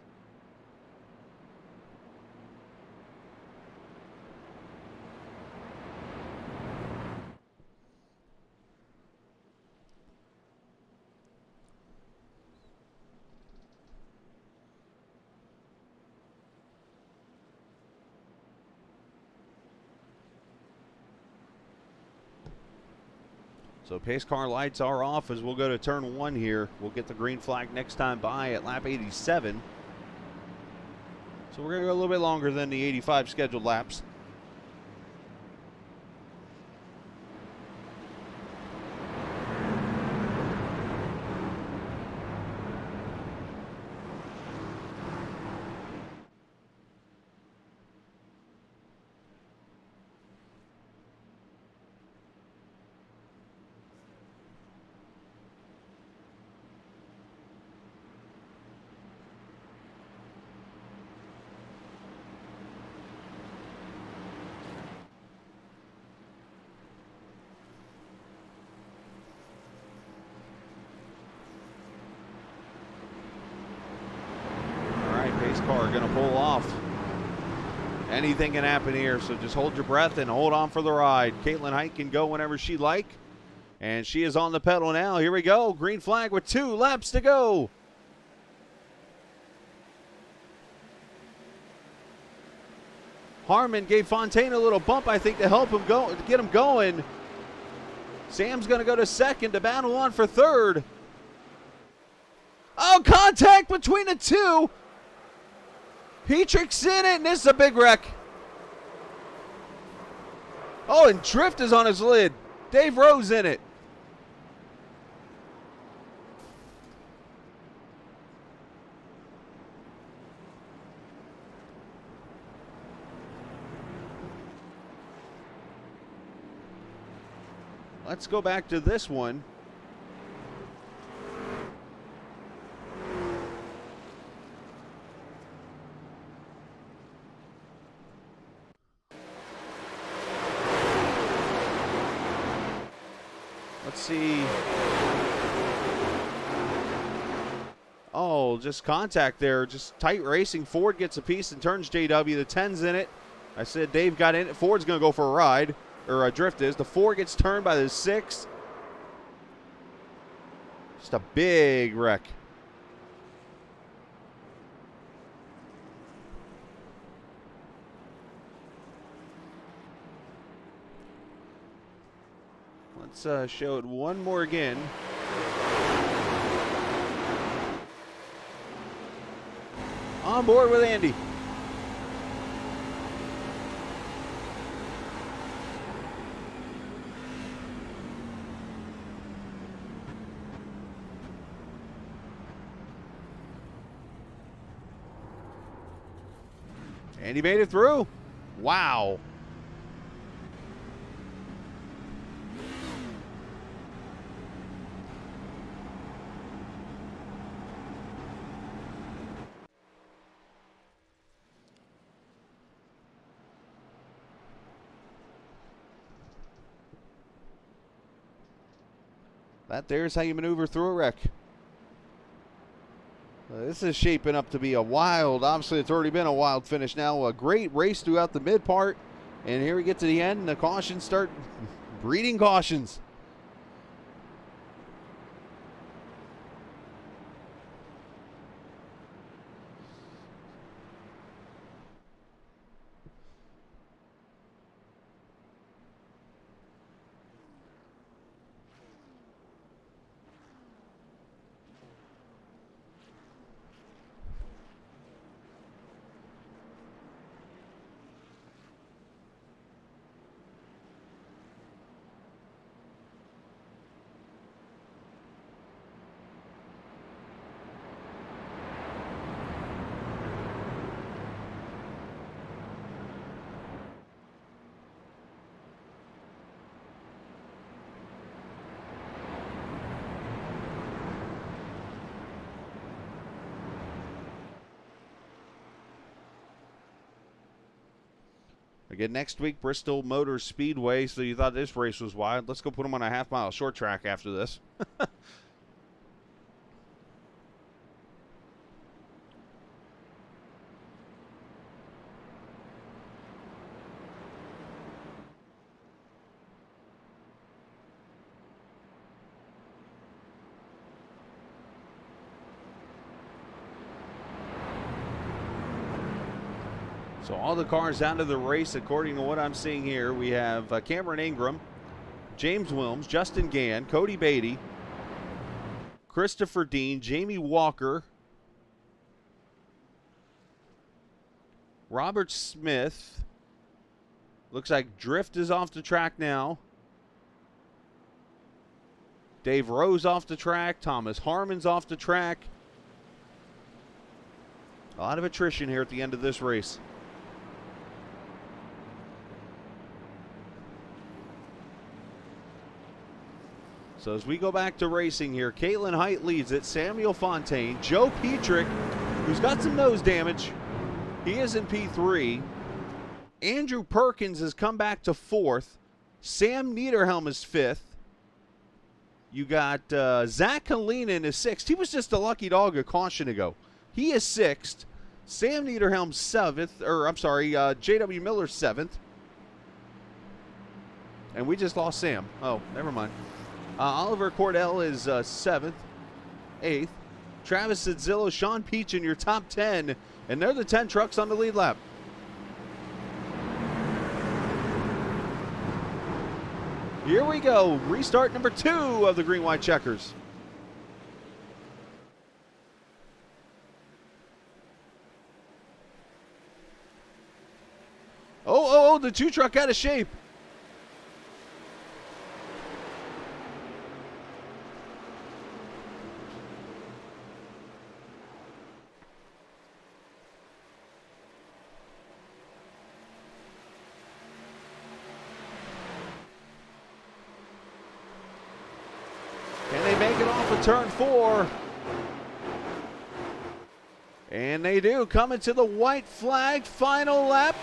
So pace car lights are off as we'll go to turn 1 here. We'll get the green flag next time by at lap 87. So we're going to go a little bit longer than the 85 scheduled laps. pace car going to pull off? Anything can happen here, so just hold your breath and hold on for the ride. Caitlin Height can go whenever she'd like, and she is on the pedal now. Here we go. Green flag with 2 laps to go. Harmon gave Fontaine a little bump, I think, to help him go, to get him going. Sam's going to go to second to battle on for third. Oh, contact between the two. Petrick's in it, and this is a big wreck. Oh, and Drift is on his lid. Dave Rose in it. Let's go back to this one. Let's see. Oh, just contact there. Just tight racing. Ford gets a piece and turns JW. The 10's in it. I said Dave got in it. Ford's going to go for a ride. Or a drift is. The 4 gets turned by the 6. Just a big wreck. Let's show it one more again. On board with Andy. And he made it through. Wow. That there's how you maneuver through a wreck. This is shaping up to be a wild, obviously it's already been a wild finish now. A great race throughout the mid part. And here we get to the end and the cautions start breeding cautions. Again, next week, Bristol Motor Speedway. So you thought this race was wild. Let's go put them on a half-mile short track after this. So all the cars out of the race, according to what I'm seeing here, we have Cameron Ingram, James Wilms, Justin Gann, Cody Beatty, Christopher Dean, Jamie Walker, Robert Smith. Looks like Drift is off the track now. Dave Rose off the track. Thomas Harmon's off the track. A lot of attrition here at the end of this race. So as we go back to racing here, Caitlin Height leads it. Samuel Fontaine, Joe Petrick, who's got some nose damage. He is in P3. Andrew Perkins has come back to 4th. Sam Niederhelm is 5th. You got Zach Kalina is 6th. He was just a lucky dog a caution ago. He is 6th. Sam Niederhelm 7th, or I'm sorry, J.W. Miller 7th. And we just lost Sam. Oh, never mind. Oliver Cordell is 7th, 8th. Travis Zillow, Sean Peach in your top 10. And they're the 10 trucks on the lead lap. Here we go. Restart number 2 of the green-white checkers. Oh, the 2 truck out of shape. Can they make it off of turn 4? And they do. Coming to the white flag final lap.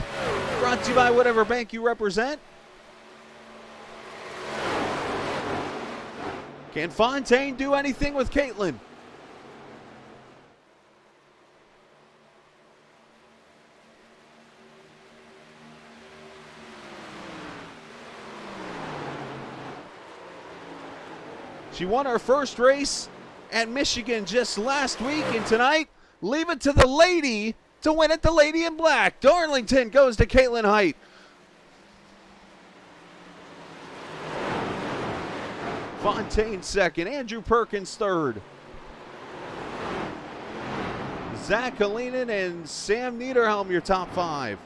Brought to you by whatever bank you represent. Can Fontaine do anything with Caitlin? She won her first race at Michigan just last week, and tonight, leave it to the lady to win it, the lady in black. Darlington goes to Caitlin Height. Fontaine second, Andrew Perkins third. Zach Kalinin and Sam Niederhelm, your top 5.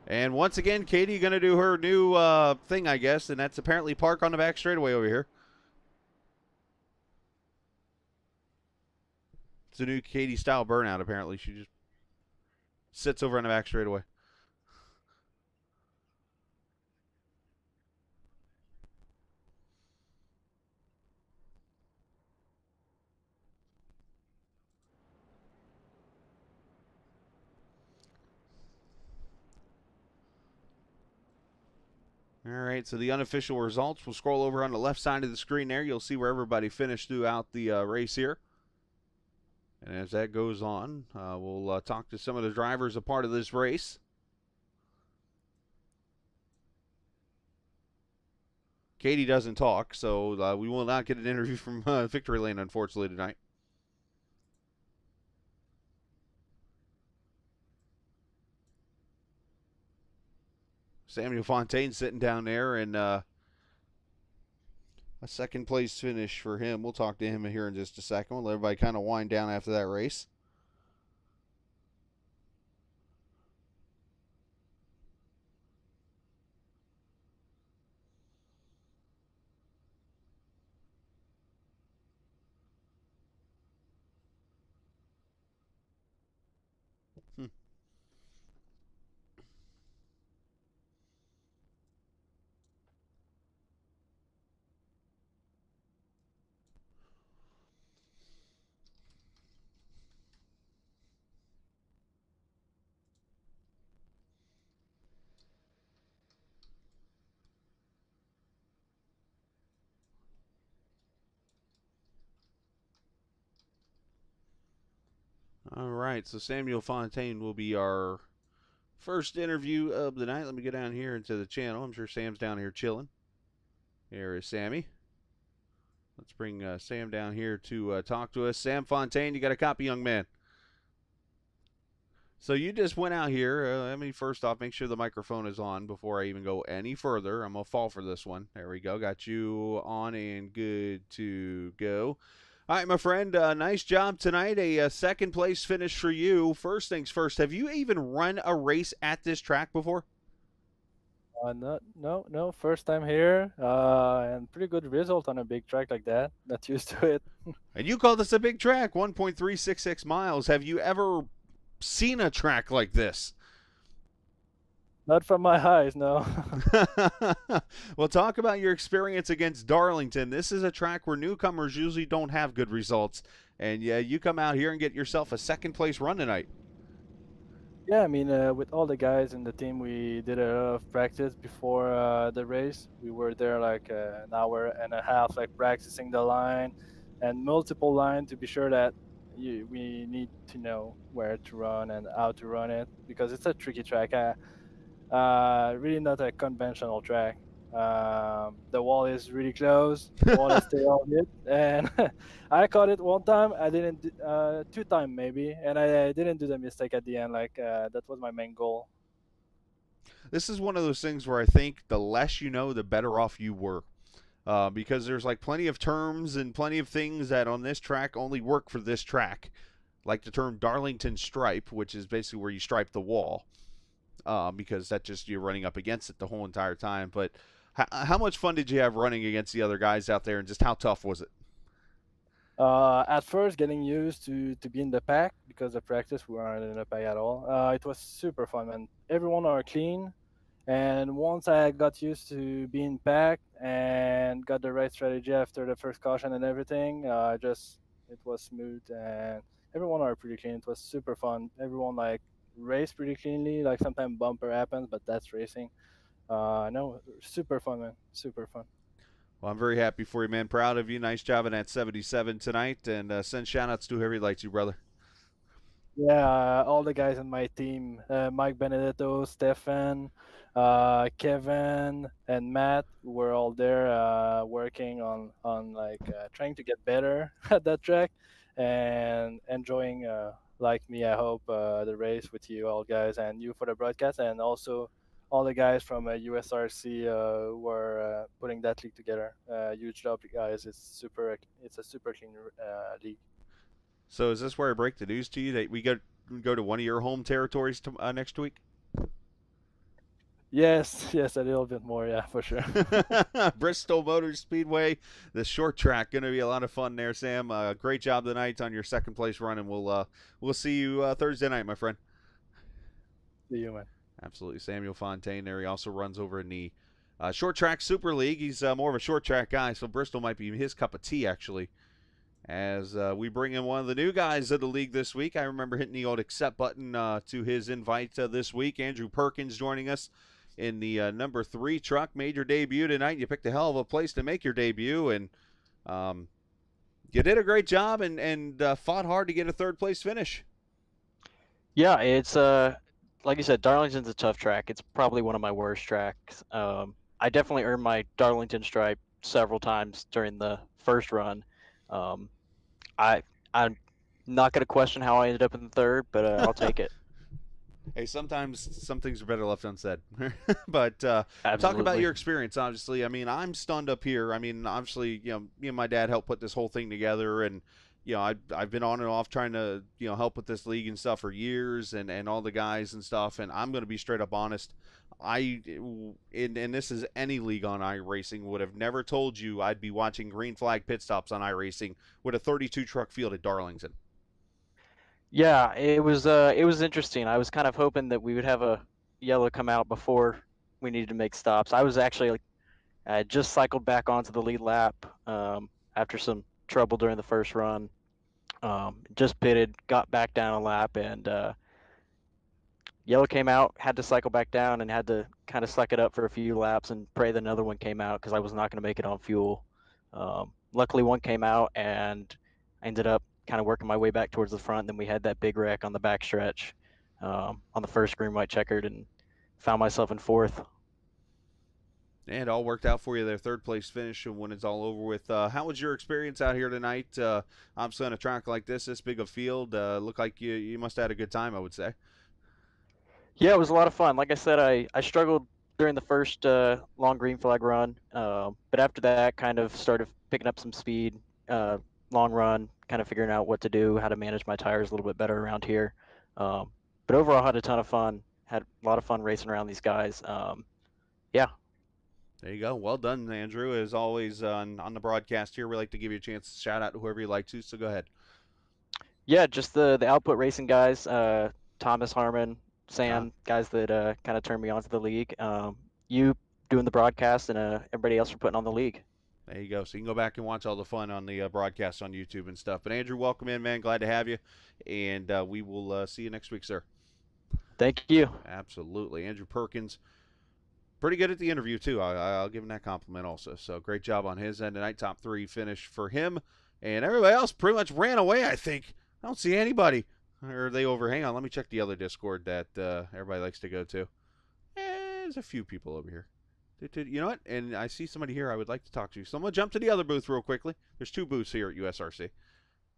And once again, Katie going to do her new thing, I guess, and that's apparently park on the back straightaway over here. It's a new Katie style burnout, apparently. She just sits over on the back straightaway. All right, so the unofficial results, we'll scroll over on the left side of the screen there. You'll see where everybody finished throughout the race here. And as that goes on, we'll talk to some of the drivers a part of this race. Katie doesn't talk, so we will not get an interview from Victory Lane, unfortunately, tonight. Samuel Fontaine sitting down there, and a second place finish for him. We'll talk to him here in just a second. We'll let everybody kind of wind down after that race. All right, so Samuel Fontaine will be our first interview of the night. Let me get down here into the channel. I'm sure Sam's down here chilling. Here is Sammy. Let's bring Sam down here to talk to us. Sam Fontaine, you got a copy, young man? So you just went out here. Let me first off make sure the microphone is on before I even go any further. I'm going to fall for this one. There we go. Got you on and good to go. All right, my friend, nice job tonight. A second place finish for you. First things first, have you even run a race at this track before? No. First time here, and pretty good result on a big track like that. Not used to it. And you call this a big track, 1.366 miles. Have you ever seen a track like this? Not from my eyes, no. Well, talk about your experience against Darlington. This is a track where newcomers usually don't have good results, and yeah, you come out here and get yourself a second place run tonight. Yeah, I mean, with all the guys in the team, we did a lot of practice before the race. We were there like an hour and a half, like practicing the line and multiple line to be sure that we need to know where to run and how to run it because it's a tricky track. Really not a conventional track. The wall is really close. You want to stay on it, and I caught it one time. I didn't. Two time maybe, and I didn't do the mistake at the end. Like that was my main goal. This is one of those things where I think the less you know, the better off you were. Because there's like plenty of terms and plenty of things that on this track only work for this track, like the term Darlington stripe, which is basically where you stripe the wall, because that just you're running up against it the whole entire time. But how much fun did you have running against the other guys out there, and just how tough was it? At first, getting used to be in the pack because the practice we weren't in the pack at all. It was super fun, man. Everyone are clean. And once I got used to being packed and got the right strategy after the first caution and everything, just it was smooth and everyone are pretty clean. It was super fun. Everyone like raced pretty cleanly. Like sometimes bumper happens, but that's racing. No, super fun, man. Super fun. Well, I'm very happy for you, man. Proud of you. Nice job in that 77 tonight, and send shout-outs to whoever likes you, brother. Yeah, all the guys on my team, Mike Benedetto, Stefan, Kevin, and Matt, were all there working on like trying to get better at that track and enjoying, like me, I hope, the race with you all guys and you for the broadcast, and also all the guys from USRC who are putting that league together. Huge job, guys! It's a super clean league. So is this where I break the news to you that we go to one of your home territories next week? Yes, yes, a little bit more, yeah, for sure. Bristol Motor Speedway, the short track, going to be a lot of fun there, Sam. Great job tonight on your second place run, and we'll see you Thursday night, my friend. See you, man. Absolutely, Samuel Fontaine there. He also runs over in the short track Super League. He's more of a short track guy, so Bristol might be his cup of tea actually. As we bring in one of the new guys of the league this week, I remember hitting the old accept button to his invite this week. Andrew Perkins joining us in the number 3 truck. Made your debut tonight. You picked a hell of a place to make your debut, and you did a great job and fought hard to get a third place finish. Yeah, it's like you said, Darlington's a tough track. It's probably one of my worst tracks. I definitely earned my Darlington stripe several times during the first run. Um, I'm not gonna question how I ended up in the third, but I'll take it. Hey, sometimes some things are better left unsaid. But talk about Absolutely. your experience. Obviously, I mean, I'm stunned up here. I mean, obviously, me and my dad helped put this whole thing together, and I've been on and off trying to help with this league and stuff for years, and all the guys and stuff. And I'm going to be straight up honest. And this is any league on iRacing, would have never told you I'd be watching green flag pit stops on iRacing with a 32 truck field at Darlington. Yeah, it was interesting. I was kind of hoping that we would have a yellow come out before we needed to make stops. I was actually like, I had just cycled back onto the lead lap after some trouble during the first run. Just pitted, got back down a lap, and yellow came out. Had to cycle back down and had to kind of suck it up for a few laps and pray that another one came out because I was not going to make it on fuel. Luckily, one came out, and I ended up kind of working my way back towards the front. Then we had that big wreck on the back stretch on the first green white checkered, and found myself in fourth. And it all worked out for you there, third place finish when it's all over with. How was your experience out here tonight? Obviously on a track like this big a field, looked like you must have had a good time, I would say. Yeah, it was a lot of fun. Like I said, I struggled during the first long green flag run, but after that, kind of started picking up some speed. Long run, kind of figuring out what to do, how to manage my tires a little bit better around here. But overall, had a ton of fun. Had a lot of fun racing around these guys. Yeah. There you go. Well done, Andrew. As always, on the broadcast here, we like to give you a chance to shout out to whoever you like to, so go ahead. Yeah, just the output racing guys, Thomas Harmon, Sam, guys that kind of turned me on to the league. You doing the broadcast, and everybody else for putting on the league. There you go. So you can go back and watch all the fun on the broadcast on YouTube and stuff. But Andrew, welcome in, man. Glad to have you. And we will see you next week, sir. Thank you. Absolutely. Andrew Perkins, pretty good at the interview, too. I'll give him that compliment also. So great job on his end tonight. Top 3 finish for him. And everybody else pretty much ran away, I think. I don't see anybody. Or are they over? Hang on. Let me check the other Discord that everybody likes to go to. There's a few people over here. You know what? And I see somebody here I would like to talk to. So I'm going to jump to the other booth real quickly. There's 2 booths here at USRC.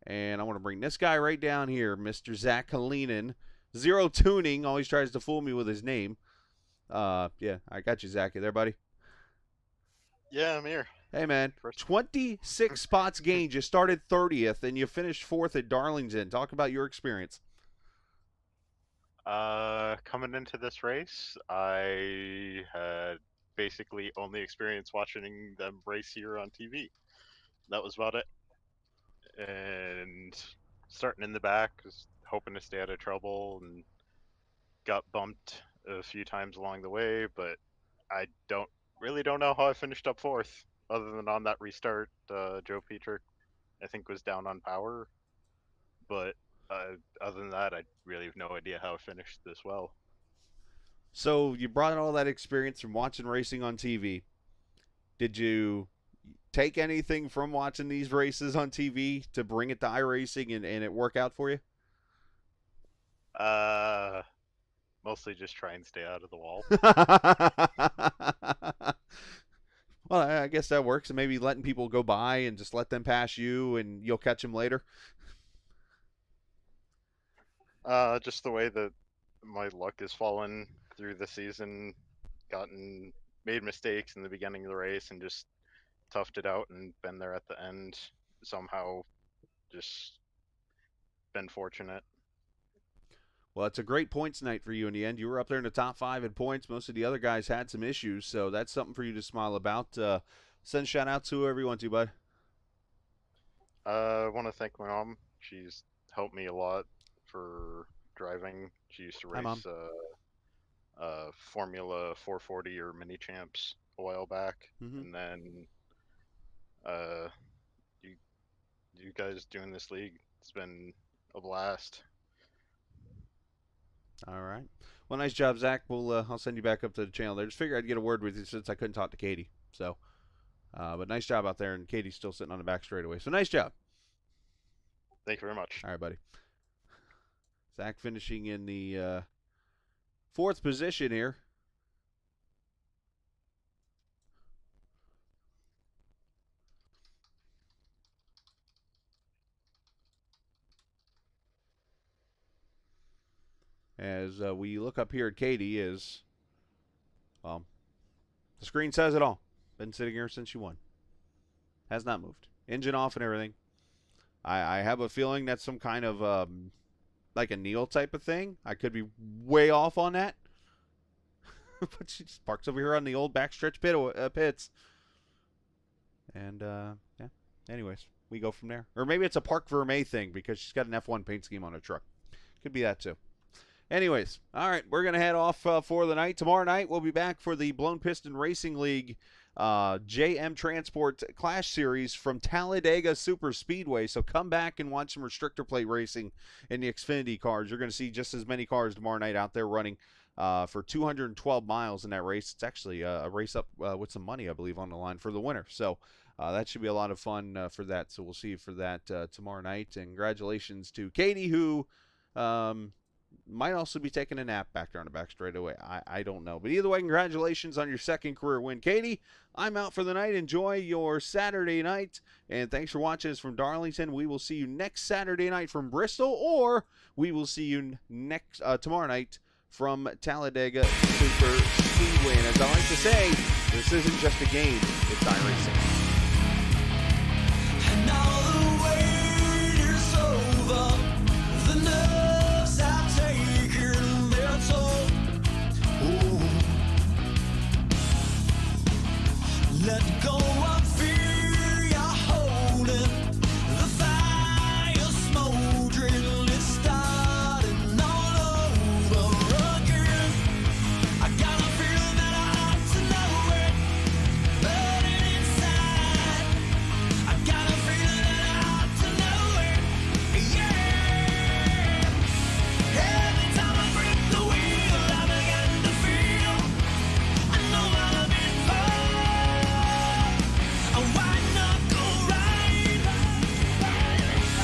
And I want to bring this guy right down here, Mr. Zach Kalinin. Zero tuning. Always tries to fool me with his name. Yeah, I got you, Zach. You there, buddy? Yeah, I'm here. Hey, man. 26 spots gained. You started 30th, and you finished 4th at Darlington. Talk about your experience. Coming into this race, I had basically only experience watching them race here on TV. That was about it. And starting in the back, was hoping to stay out of trouble, and got bumped a few times along the way, but I really don't know how I finished up 4th, other than on that restart. Joe Petrick, I think, was down on power, but other than that, I really have no idea how I finished this well. So you brought all that experience from watching racing on TV. Did you take anything from watching these races on TV to bring it to iRacing and it work out for you? Mostly just try and stay out of the wall. Well, I guess that works. And maybe letting people go by and just let them pass you and you'll catch them later. Just the way that my luck has fallen through the season, made mistakes in the beginning of the race and just toughed it out and been there at the end. Somehow just been fortunate. Well, it's a great points night for you in the end. You were up there in the top 5 in points. Most of the other guys had some issues, so that's something for you to smile about. Send a shout out to whoever you want to, bud. I want to thank my mom. She's helped me a lot for driving. She used to Hi, Mom. race Formula 440 or mini champs a while back, Mhm. and then you guys doing this league, it's been a blast. All right. Well, nice job, Zach. I'll send you back up to the channel there. Just figured I'd get a word with you since I couldn't talk to Katie. So, but nice job out there, and Katie's still sitting on the back straightaway. So nice job. Thank you very much. All right, buddy. Zach finishing in the 4th position here. As we look up here at Katie the screen says it all. Been sitting here since she won. Has not moved. Engine off and everything. I have a feeling that's some kind of like a Neil type of thing. I could be way off on that. But she just parks over here on the old backstretch pits. And, yeah. Anyways, we go from there. Or maybe it's a Park Vermeer thing because she's got an F1 paint scheme on her truck. Could be that too. Anyways, all right, we're going to head off for the night. Tomorrow night, we'll be back for the Blown Piston Racing League JM Transport Clash Series from Talladega Super Speedway. So come back and watch some restrictor plate racing in the Xfinity cars. You're going to see just as many cars tomorrow night out there running for 212 miles in that race. It's actually a race up with some money, I believe, on the line for the winner. So that should be a lot of fun for that. So we'll see you for that tomorrow night. And congratulations to Katie, who might also be taking a nap back there on the back straightaway. I don't know. But either way, congratulations on your 2nd career win. Katie, I'm out for the night. Enjoy your Saturday night. And thanks for watching us from Darlington. We will see you next Saturday night from Bristol, or we will see you next tomorrow night from Talladega Super Speedway. And as I like to say, this isn't just a game, it's iRacing. And now the wait is over. The nerves have taken their toll. Ooh. Let go of fear.